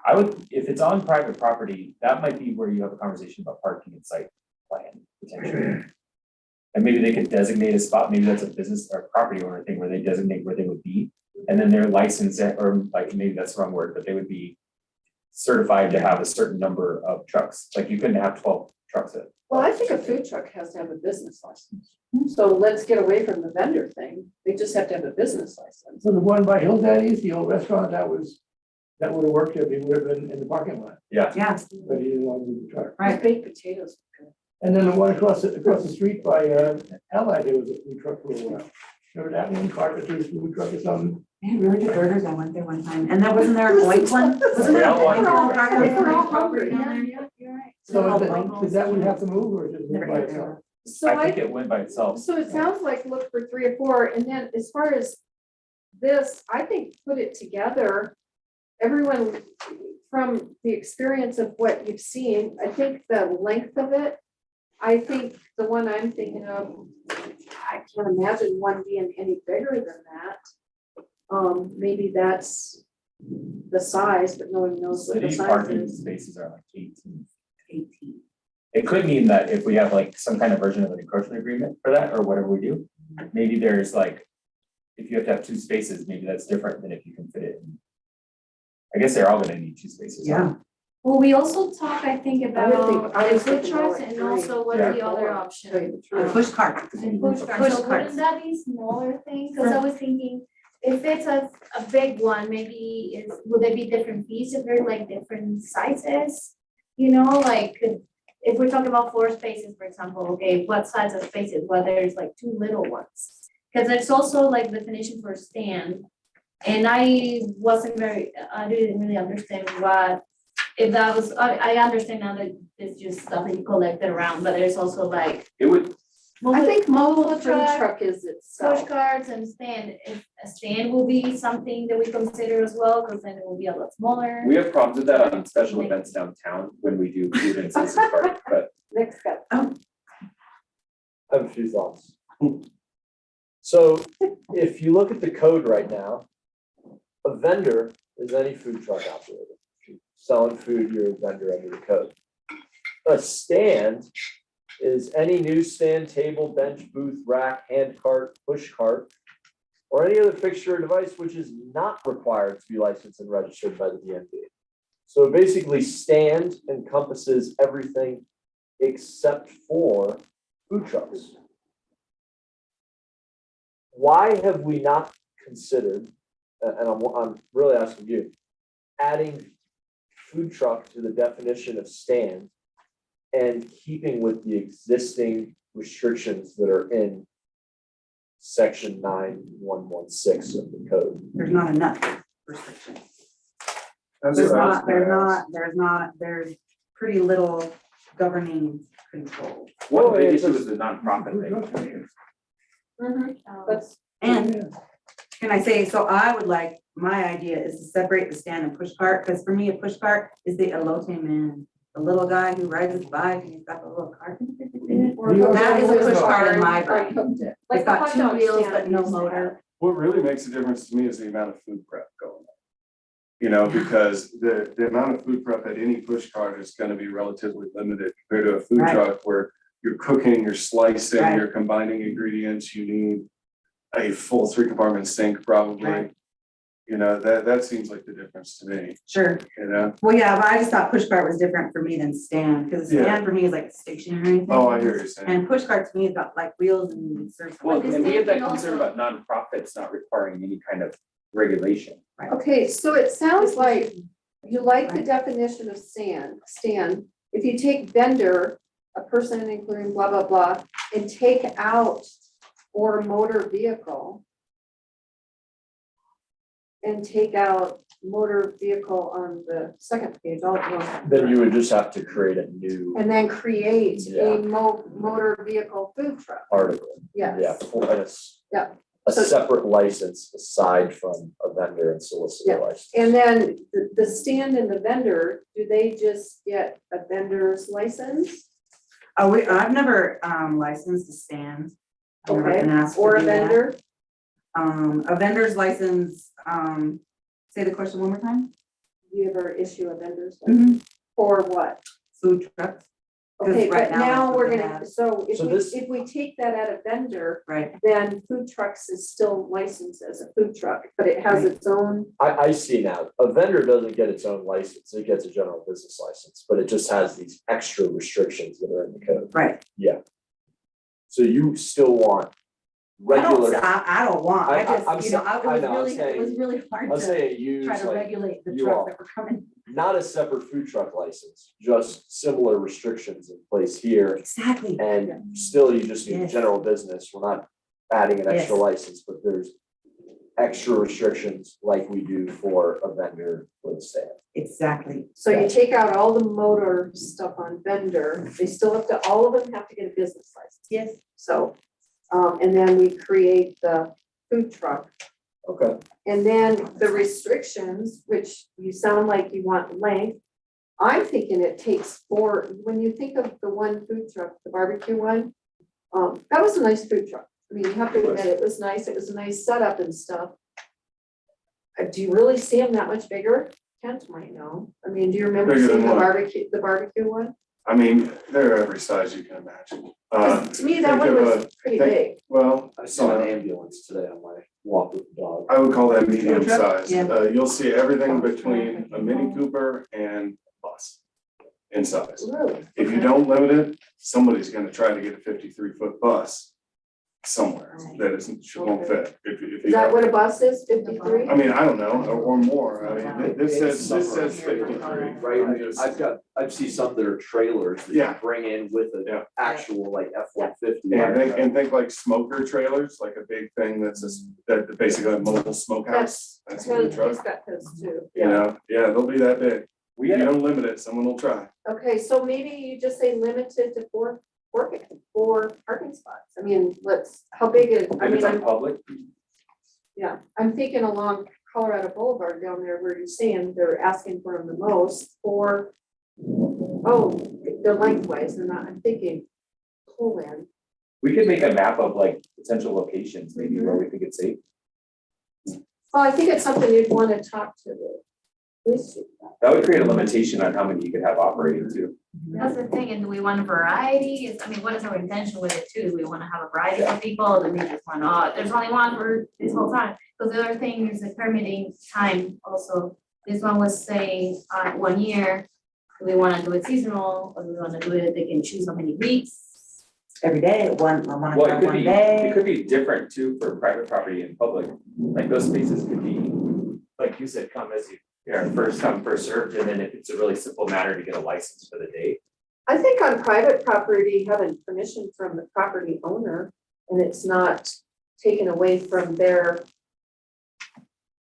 I would, if it's on private property, that might be where you have a conversation about parking and site plan potentially. And maybe they could designate a spot, maybe that's a business or property owner thing where they designate where they would be. And then their license, or like, maybe that's the wrong word, but they would be certified to have a certain number of trucks. Like you couldn't have 12 trucks at. Well, I think a food truck has to have a business license. So let's get away from the vendor thing. They just have to have a business license. So the one by Hill Daddy's, the old restaurant, that would have worked if he would have been in the parking lot, Yeah, but he didn't want to do the truck. right. Baked potatoes. And then the one across the street by Allied, there was a food truck for a while. Remember that one, Carpenter's Food Truck or something? They had really good burgers. I went there one time. And then wasn't there a white one? Wasn't there a Yeah, white one. one? We're all hungry. Yeah, you're right. So does that one have to move or just move by itself? So I think it went by itself. So it sounds like look for 3 or 4, and then as far as this, I think put it together. Everyone, from the experience of what you've seen, I think the length of it, I think the one I'm thinking of, I can't imagine one being any bigger than that. Maybe that's the size, but no one knows what the City size parking is. spaces are like 18. 18. It could mean that if we have like some kind of version of an encroachment agreement for that or whatever we do, maybe there's like, if you have to have 2 spaces, maybe that's different than if you can fit it in. I guess they're all gonna need 2 spaces. Yeah. Well, we also talk, I think, I would think- about I the was food thinking more trucks like and 3, also what yeah, are the other 4, options? tell you the truth. Push cart. And push carts, Push so carts. wouldn't that be smaller things? Cause I was thinking, if it's a big one, maybe would there be different fees if they're like different sizes? You know, like, if we're talking about 4 spaces, for example, okay, what size of spaces, whether it's like 2 little ones? Cause there's also like definition for stand. And I didn't really understand what, if that was, I understand now that it's just stuff that you collected around, but there's also like. It would, I think mobile food truck, truck is Push itself. cards and stand, if a stand will be something that we consider as well, because then it will be a lot smaller. we have problems with that on special events downtown when we do food and citizens party, but Next up. I have a few thoughts. So if you look at the code right now, a vendor is any food truck operator. If you're selling food, you're a vendor under the code. A stand is any newsstand, table, bench, booth, rack, hand cart, push cart, or any other fixture or device which is not required to be licensed and registered by the DMV. So basically, stand encompasses everything except for food trucks. Why have we not considered, and I'm really asking you, adding food truck to the definition of stand and keeping with the existing restrictions that are in section 9116 of the code? There's not enough restrictions. That's There's what I was not, gonna ask. there's pretty little governing control. One big it's issue just- is the nonprofit thing. That's, And can I say, so I would like, my idea is to separate the stand and push cart, because for me, a push cart is the elote man, the little guy who rides his bike and he's got the little cart. That is a push cart in my brain. Unhooked it. It's Like the got hot two dog wheels stand but no used to have. motor. What really makes a difference to me is the amount of food prep going on. You know, because the amount of food prep at any push cart is gonna be relatively limited compared to a food Right. truck where you're cooking, you're slicing, Right. you're combining ingredients, you need a full 3-compartment sink probably. Right. You know, that seems like the difference to me, Sure. you know? Well, yeah, but I just thought push cart was different for me than stand, because Yeah. stand for me is like a stationary thing. Oh, I hear you saying. And push cart to me has got like wheels and. there's Well, like- and we have that But this concern thing about nonprofits not requiring any kind of regulation. Okay, so it sounds like you like the definition of stand. If you take vendor, a person including blah, blah, blah, and take out or motor vehicle. And take out motor vehicle on the second page, all at once. Then you would just have to create a new And then create Yeah. a motor vehicle food truck, article. Yeah, yes. and it's Yeah. a So- separate license aside from a vendor and solicitor Yeah. license. And then the stand and the vendor, do they just get a vendor's license? Oh, I've never licensed a stand. I've never Okay, been asked to or a do that. vendor? A vendor's license, say the question one more time? Do you ever issue a vendor's Mhm. license? For what? Food trucks, 'Cause Okay, right but now that's now what we're they gonna, have. so So this- if we take that out of vendor, right? then food trucks is still licensed as a food truck, but it has its own. I see now, a vendor doesn't get its own license, it gets a general business license, but it just has these extra restrictions that are in the code. Right. So you still want regular, I don't want, I'm I just, saying- I know, I'm it was saying- really hard I'm to saying try use to like, regulate the you trucks all. that were coming. not a separate food truck license, just similar restrictions in place here. Exactly. And still you just need Yes. general business, we're not adding an extra Yes. license, but there's extra restrictions like we do for a vendor with a stand. Exactly. So you take out all the motor stuff on vendor, they still have to, all of them have to get a business license. Yes. So, and then we create the food truck. Okay. And then the restrictions, which you sound like you want length. I'm thinking it takes 4, when you think of the one food truck, the barbecue one, that was a nice food truck. I mean, you have to admit, it was nice, it was a nice setup and stuff. Do you really see them that much bigger? Kent might know. I mean, do you remember Bigger than seeing what? the barbecue one? I mean, they're every size you can imagine. 'Cause to me, that think one of was pretty think- big. Well, I saw an ambulance today on my walk with the dog. I would call that medium Food truck? size. Yeah. You'll see everything between a Mini Cooper and bus in size. Really? If you don't limit it, somebody's gonna try to get a 53-foot bus somewhere that won't fit. If you Is that don't- what a bus is, 53? I mean, I don't know, or more. I mean, this says 53. Right, I've seen some that are trailers that Yeah. you bring in with Yeah. an actual like F-150. And think like smoker trailers, like a big thing that basically a mobile smokehouse. That's a food He's truck, got those too. you know? Yeah, they'll be that big. We If had you a, don't limit it, someone will try. Okay, so maybe you just say limited to four parking spots. I mean, how big is, I if it's mean, on public, yeah, I'm thinking along Colorado Boulevard down there where you're saying they're asking for them the most for, oh, they're lengthwise, they're not, I'm thinking pull in. We could make a map of like potential locations, maybe where we think it's safe. Well, I think it's something you'd want to talk to the police chief about. That would create a limitation on how many you could have operating too. That's the thing, and do we want a variety? I mean, what is our intention with it too? Do we want to have a variety of people? Do we just want, oh, there's only one for this whole time? Because the other thing is the permitting time also. This one was saying, 1 year. Do we want to do it seasonal, or do we want to do it, they can choose how many weeks? Every day, one, I wanna Well, have it one could day. be different too for private property and public, like those spaces could be, like you said, come as first come, first served, and then if it's a really simple matter to get a license for the day. I think on private property, having permission from the property owner, and it's not taken away from their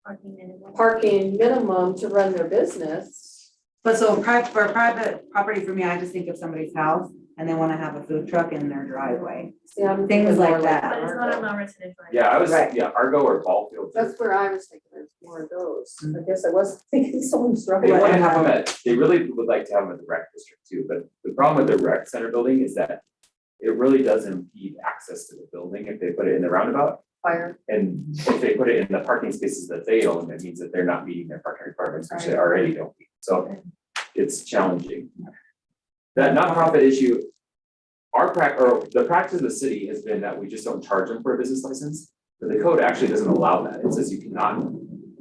Parking minimum. parking minimum to run their business. But so for private property, for me, I just think of somebody's house and they wanna have a food truck in their driveway. See, I'm Things thinking like more that. But it's not a non-residential. Yeah, I was, Right. yeah, Argo or Ballfield. That's where I was thinking, there's more of those. I guess I wasn't thinking someone's They driving. want to have them at, they really would like to have them at the rec district too, but the problem with the rec center building is that it really does impede access to the building if they put it in the roundabout. Fire. And if they put it in the parking spaces that they own, that means that they're not meeting their parking requirements, which they already don't meet. So it's challenging. That nonprofit issue, the practice of the city has been that we just don't charge them for a business license. But the code actually doesn't allow that. It says you cannot,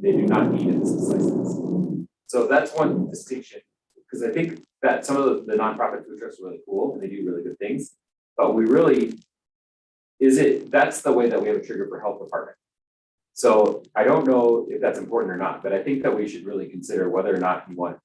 they do not need a business license. So that's one distinction, because I think that some of the nonprofit food trucks are really cool and they do really good things. But we really, that's the way that we have a trigger for health department. So I don't know if that's important or not, but I think that we should really consider whether or not you want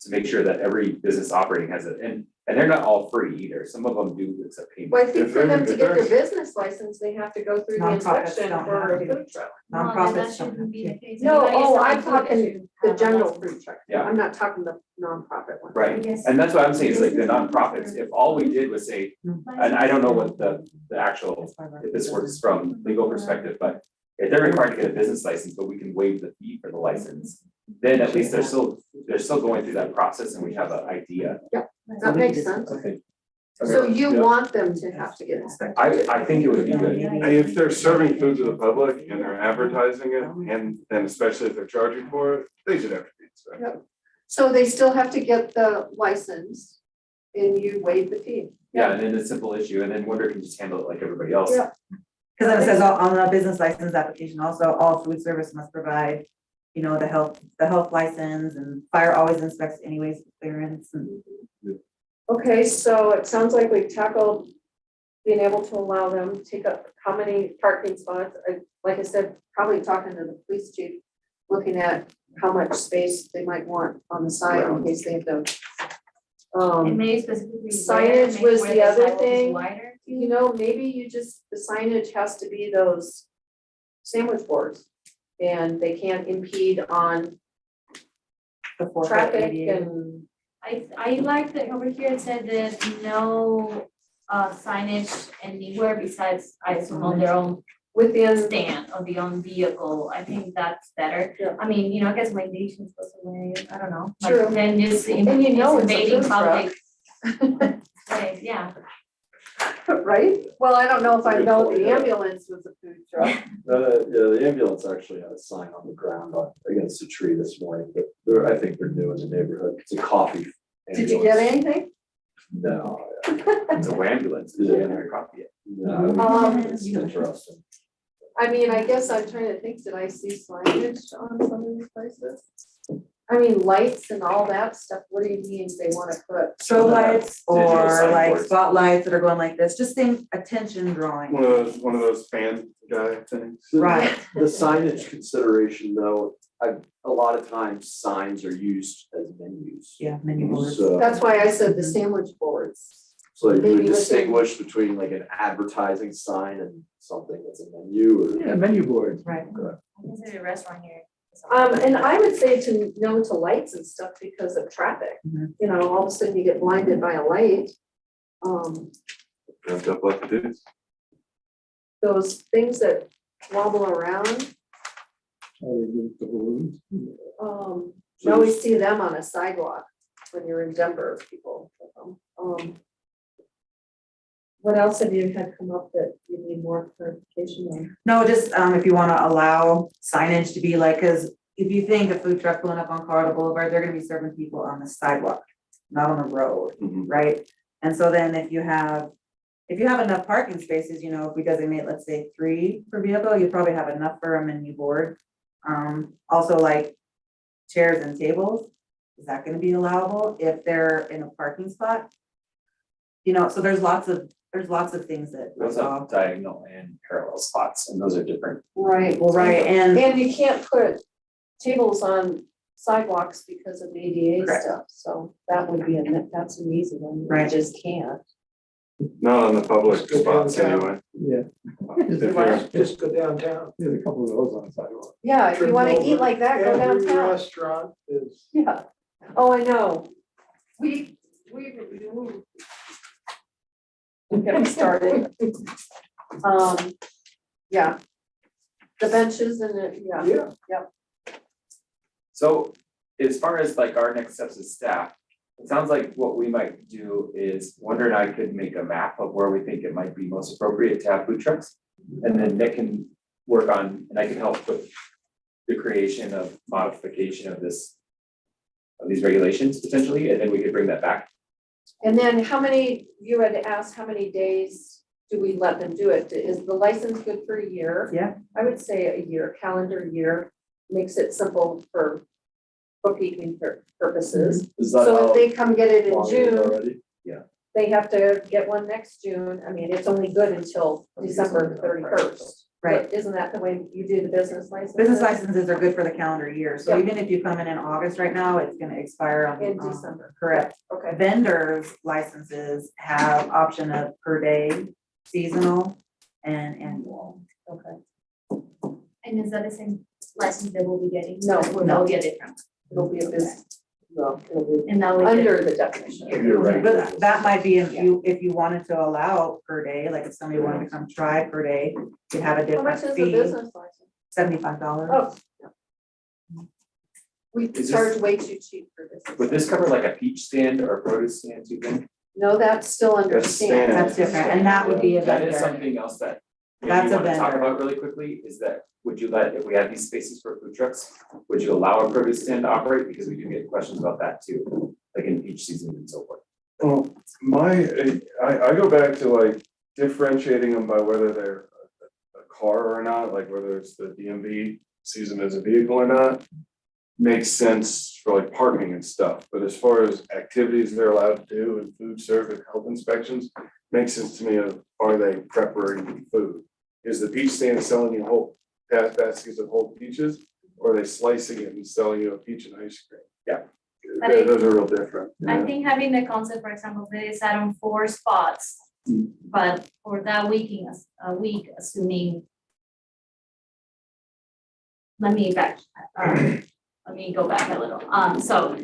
to make sure that every business operating has it, and they're not all free either. Some of them do accept payment. Well, I think for them to get their If business license, they have to go through the Nonprofits inspection don't for a have to. food truck. No, then Nonprofits that don't shouldn't have be to. the case. No, Anybody oh, selling I'm food talking should the have a general license. food truck. Yeah. I'm not talking the nonprofit one. Right, Yes. and that's what I'm saying is like the nonprofits, if all we did was say, and I don't know what the actual, if this works from legal perspective, but if they're required to get a business license, but we can waive the fee for the license, then at least they're still going through that process and we have an idea. That makes sense. I think. So you Yeah. want them to have to get inspected? I think it would be good. If they're serving food to the public and they're advertising it, and then especially if they're charging for it, they should have to be inspected. So they still have to get the license and you waive the fee? Yeah, and then it's a simple issue, and then Wonder can just handle it like everybody else. Yeah. Cause then it says on the business license application also, all food service must provide, you know, the health license, and fire always inspects anyways for clearance and. Okay, so it sounds like we've tackled being able to allow them to take up how many parking spots. Like I said, probably talking to the police chief, looking at how much space they might want on the side in case they have to. And maybe specifically. Signage maybe was where the other sidewalk is thing. Wider. You know, maybe the signage has to be those sandwich boards. And they can't impede on The 4 foot traffic ADA. and, I like that over here it said that no signage anywhere besides, I assume, on their own within, stand or the own vehicle. I think that's better. Yeah. I mean, you know, I guess my nation's supposed to wear it, I don't know. Like, True. then just And you know it's a invading food truck. public space, yeah. right? Well, I don't know if I know the ambulance was a food truck. Yeah, the ambulance actually had a sign on the ground against a tree this morning, but I think they're new in the neighborhood. It's a coffee. Did you get ambulance. anything? No, It's a ambulance, because they didn't have a copy yet. no, it's interesting. I mean, I guess I'm trying to think, did I see signage on some of these places? I mean, lights and all that stuff, what do you mean they wanna put? Strobe lights Digital or like signboards. spotlights that are going like this, just think attention drawing. One of those fan guy things. Right. The signage consideration though, a lot of times signs are used as menus. Yeah, menu boards. So, That's why I said the sandwich boars. so you maybe would within- distinguish between like an advertising sign and something that's a menu or. menu board. Right. I consider a restaurant here. And I would say to no to lights and stuff because of traffic. Mhm. You know, all of a sudden you get blinded by a light. Ramped up like it is. Those things that wobble around, you always see them on a sidewalk when you're in Denver, people. What else have you had come up that you need more clarification on? No, just, if you wanna allow signage to be like, cause if you think a food truck pulling up on Colorado Boulevard, they're gonna be serving people on the sidewalk, not on the road, Mhm. right? And so then if you have enough parking spaces, you know, if we designate, let's say 3 per vehicle, you probably have enough for a menu board. Also like chairs and tables, is that gonna be allowable if they're in a parking spot? You know, so there's lots of things that. We also have diagonal and parallel spots, and those are different. Right. Well, right, and And you can't put tables on sidewalks because of ADA Correct. stuff, so that would be that's an easy one, you Right. just can't. Not on the public Just go spots downtown. anyway. Yeah, If you're- just go downtown. There's a couple of those on the sidewalk. Yeah, if you wanna eat like that, go Every downtown. restaurant is, Yeah, oh, I know. We. Don't get me started. Yeah. The benches and the, yeah, So as far as like our next steps as staff, it sounds like what we might do is Wonder and I could make a map of where we think it might be most appropriate to have food trucks. And then Nick can work on, and I can help with the creation of modification of this, of these regulations potentially, and then we could bring that back. and then how many, you had asked how many days do we let them do it? Is the license good for a year? Yeah. I would say a year, calendar year, makes it simple for bookkeeping purposes. Is that So if how they come get it in long it is June, already? they have to get one next June. I mean, it's only good until December 31st. Right. But isn't that the way you do the business license? business licenses are good for the calendar year, so Yeah. even if you come in August right now, it's gonna expire on. In December. Correct. Okay, Vendors licenses have option of per day, seasonal, and annual. okay. And is that the same license that we'll be getting? No, We'll no. all get it from, It'll be a business, no, it'll be and now we get. under the definition. You're right. But that might be if you wanted to allow per day, like if somebody wanted to come try per day, you'd have a How much different is the fee, business license? $75. Oh. We this- charge way too cheap for this. Would this cover like a peach stand or a produce stand, do you think? No, that's still under That's stand. stand. That's different, and that would be a That is vendor. something else that maybe That's you a want to talk vendor. about really quickly, is that, would you let, if we had these spaces for food trucks, would you allow a produce stand to operate? Because we do get questions about that too, like in peach season and so forth. Well, I go back to like differentiating them by whether they're a car or not, like whether it's the DMV sees them as a vehicle or not. Makes sense for like parking and stuff, but as far as activities they're allowed to do and food service, health inspections, makes sense to me of, are they preparing food? Is the peach stand selling you whole baskets of whole peaches, or are they slicing it and selling you a peach and ice cream? Yeah. But I- Those are real different. I think having the concept, for example, that is out on 4 spots, but for that week, assuming. Let me go back a little. So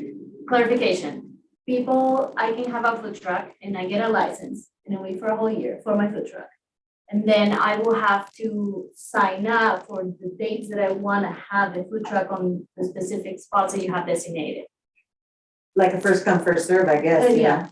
clarification, people, I can have a food truck and I get a license and I wait for a whole year for my food truck. And then I will have to sign up for the dates that I want to have the food truck on the specific spots that you have designated. Like a first come, first serve, I guess, yeah.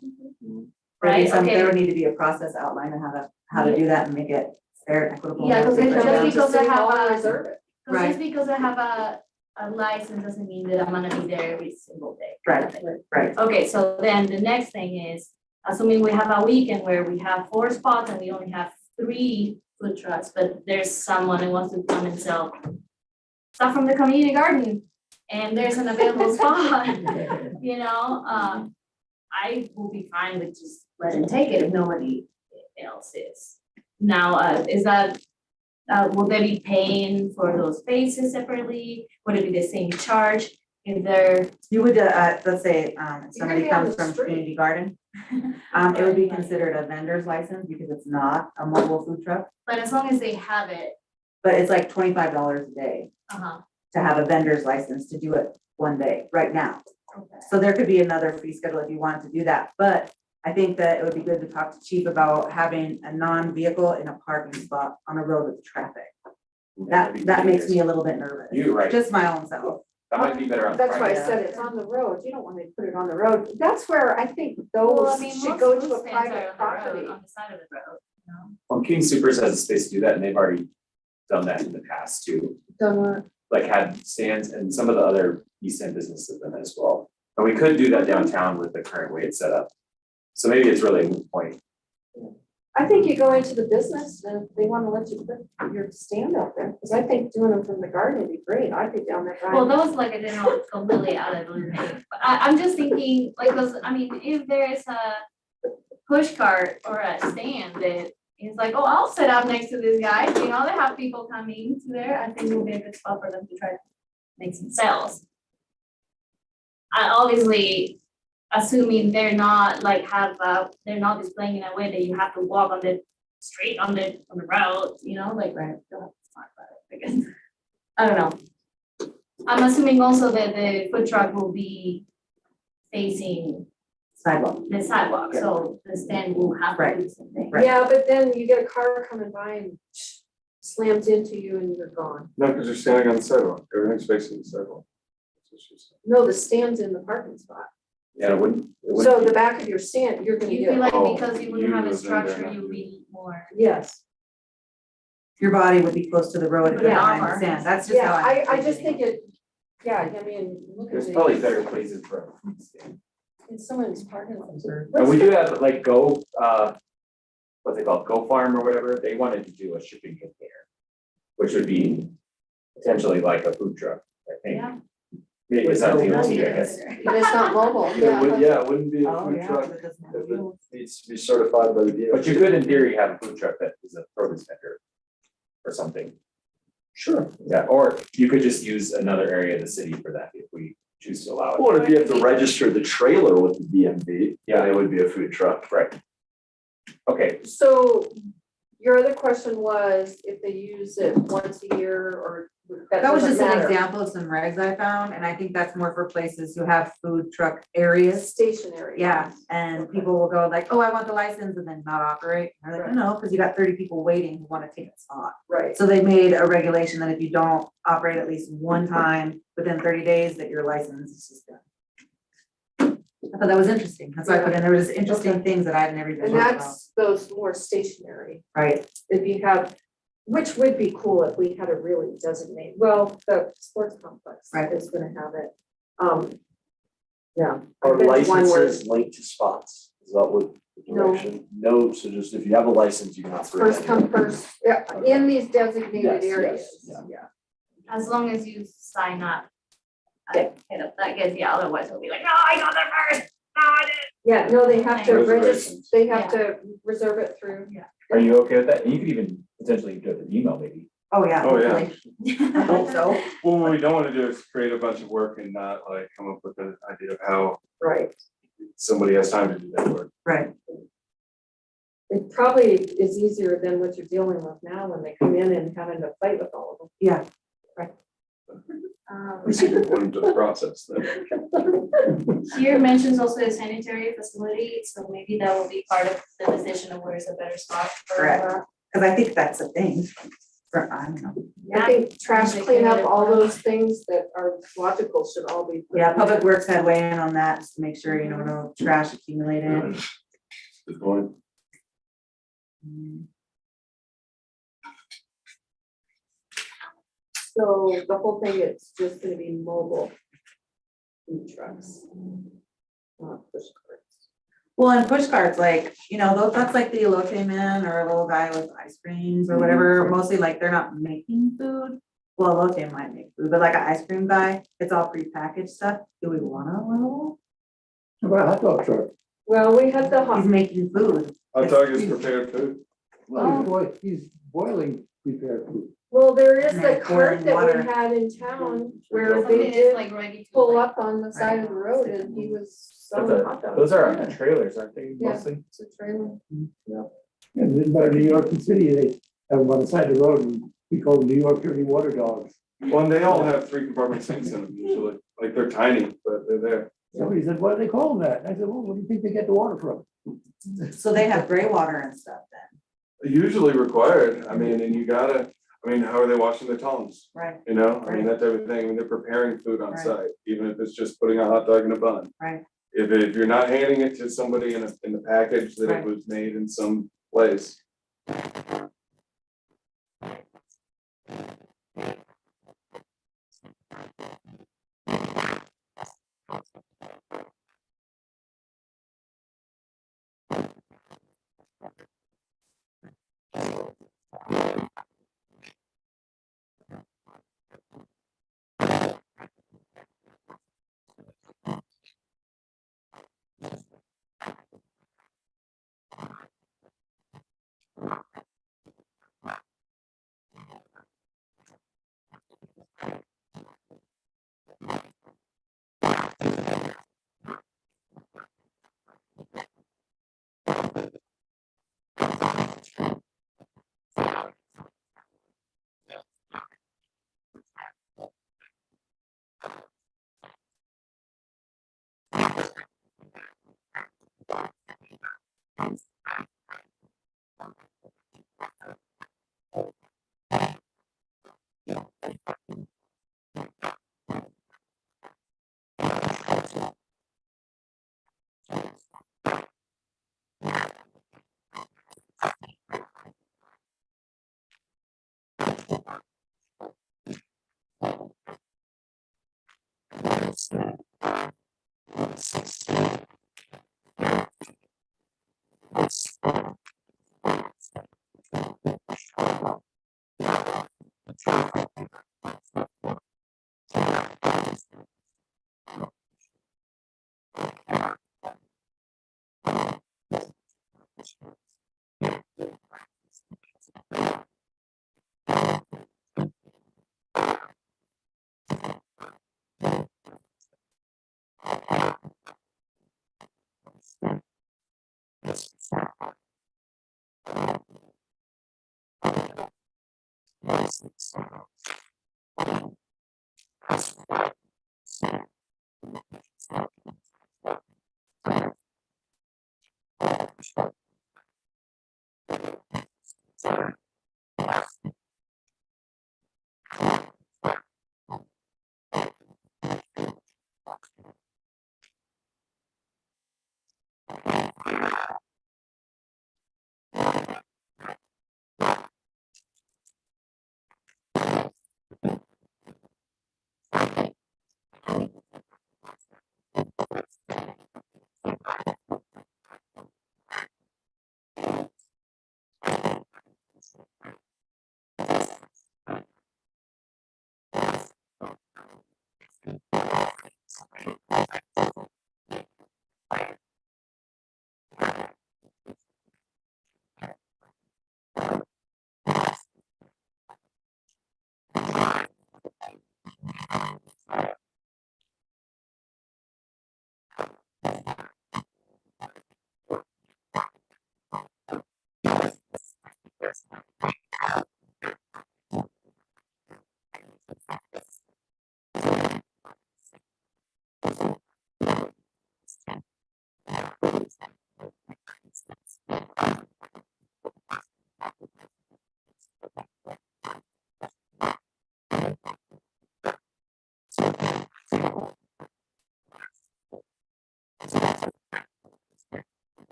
Right, okay. There would need to be a process outline on how to do that and make it fair, and equitable. Yeah, because They it come just down to because I City have Hall and a- reserve it. Because just because I have a license doesn't mean that I'm gonna be there every single day. Right, right. Okay, so then the next thing is, assuming we have a weekend where we have 4 spots and we only have 3 food trucks, but there's someone who wants to come and sell stuff from the community garden, and there's an available spot, you know, I will be fine with just letting take it if nobody else is. Now, is that, will they be paying for those spaces separately? Would it be the same charge if they're? You would, let's say, if You somebody could be on comes the from street. community garden, it would be considered a vendor's license because it's not a mobile food truck. But as long as they have it, But it's like $25 a day uh-huh, to have a vendor's license to do it one day, right now. okay. So there could be another fee schedule if you wanted to do that, but I think that it would be good to talk to chief about having a non-vehicle in a parking spot on a road with traffic. That makes me a little bit nervous, You're right. just my own self. That might be better on That's why I Friday. said it's on the road. You don't want to put it on the road. That's where I think Well, I those mean, should most go food to a stands are private on the road, property. on the side of the road, you know? Well, King Supers has a space to do that, and they've already done that in the past too. Done what? Like had stands, and some of the other East End businesses have done that as well. And we could do that downtown with the current way it's set up. So maybe it's really a moot point. I think you go into the business and they want to let you put your stand out there, because I think doing them from the garden would be great. I'd be down there. Well, buying- those like I didn't know completely out of the blue thing, but I'm just thinking, like, those, I mean, if there is a push cart or a stand that is like, oh, I'll sit up next to this guy, you know, they have people coming to there, I think it would be a good spot for them to try to make some sales. Obviously, assuming they're not like they're not displaying in a way that you have to walk on the street, on the road, you know, like, right, you'll have to smart about it, I guess. I don't know. I'm assuming also that the food truck will be facing Sidewalk. the sidewalk, so the stand will have to do something. Right. Yeah, but then you get a car coming by and slams into you and you're gone. No, because you're standing on the sidewalk, everything's facing the sidewalk. That's what she said. No, the stand's in the parking spot. Yeah, it wouldn't. So the back of your stand, you're gonna You feel get, like Oh, because you wouldn't have a you was in there, structure, not you'll you. be more. yes. Your body would be close to the road if you're Yeah. behind the stand. That's just Yeah, how I'm I just envisioning think it, yeah, I mean, look at There's the, probably better places for a food stand. in someone's parking lot. And we do have like Go, what's it called, Go Farm or whatever, they wanted to do a shipping container. Which would be potentially like a food truck, I think. Yeah. Maybe it's not DOT, I Yeah. guess. But it's not mobile, yeah. Yeah, it wouldn't be a Oh, food yeah, truck because it doesn't have if wheels. it needs to be certified by the DOT. But you could in theory have a food truck that is a produce vendor. Or something, Sure. yeah, or you could just use another area of the city for that if we choose to allow it. Well, if you have to register the trailer with the DMV, Yeah. then it would be a food truck. Right. Okay, So your other question was if they use it once a year or that That was doesn't just an matter. example of some regs I found, and I think that's more for places who have food truck areas. Stationary. Yeah, and people will go like, oh, I want the license and then not operate. And they're like, no, because you got 30 people waiting who want to take a spot. Right. So they made a regulation that if you don't operate at least one time within 30 days, that your license is just done. I thought that was interesting. That's why I put in, there was interesting things that I've never even And thought about. that's those more stationary. Right, If you have, which would be cool if we had a really designated, well, the sports complex Right. is gonna have it. Yeah. Are I've been to one where licenses linked to spots? Is that what the No. direction? No, so just if you have a license, you can it's operate. first come, first, yeah, in these designated Yes, yes, areas, yeah. yeah. As long as you sign up. I guess, yeah, otherwise we'll be like, no, I got there first, no, I didn't. Yeah, no, they have to register, Reservations. they have to reserve it through. are you okay with that? And you could even potentially do it with email maybe. oh, yeah. Oh, yeah. hopefully. I hope so. Well, what we don't wanna do is create a bunch of work and not like come up with an idea of how Right. somebody has time to do that work. Right, It probably is easier than what you're dealing with now when they come in and having to fight with all of them. yeah. It's important to the process then. Here mentions also a sanitary facility, so maybe that will be part of the decision of where's a better spot for Correct. that. Because I think that's a thing. For, I don't know. I Yeah, think trash They cleanup, created all one. those things that are logical should all be. put Yeah, in Public there. Works had weigh in on that, just to make sure, you know, no trash accumulated. Good point. So the whole thing, it's just gonna be mobile food trucks. Not push carts. Well, and push carts, like, you know, that's like the elote man or a little guy with ice creams or whatever, mostly like they're not making food. Well, elote might make food, but like an ice cream guy, it's all prepackaged stuff. Do we want to allow? About a hot dog truck. Well, we had the He's hot, making food. Hot dog is prepared food. Well, he's boiling prepared food. well, there is And the they're cart pouring that water. we had in town where Something they is did like ready to. pull like- up on the side of the road and he was That's selling hot dogs. Those are on trailers, aren't they, Yeah. mostly? It's a trailer. And then by New York City, they have them on the side of the road and we call them New York dirty water dogs. Well, and they all have 3 compartment sinks in them usually, like they're tiny, but they're there. Somebody said, why do they call them that? And I said, well, where do you think they get the water from? So they have gray water and stuff then. Usually required, I mean, and you gotta, I mean, how are they washing their tongs? Right, You know, I mean, that type of thing. I mean, they're preparing food on Right. site, even if it's just putting a hot dog in a bun. right. If you're not handing it to somebody in the package that Right. it was made in some place.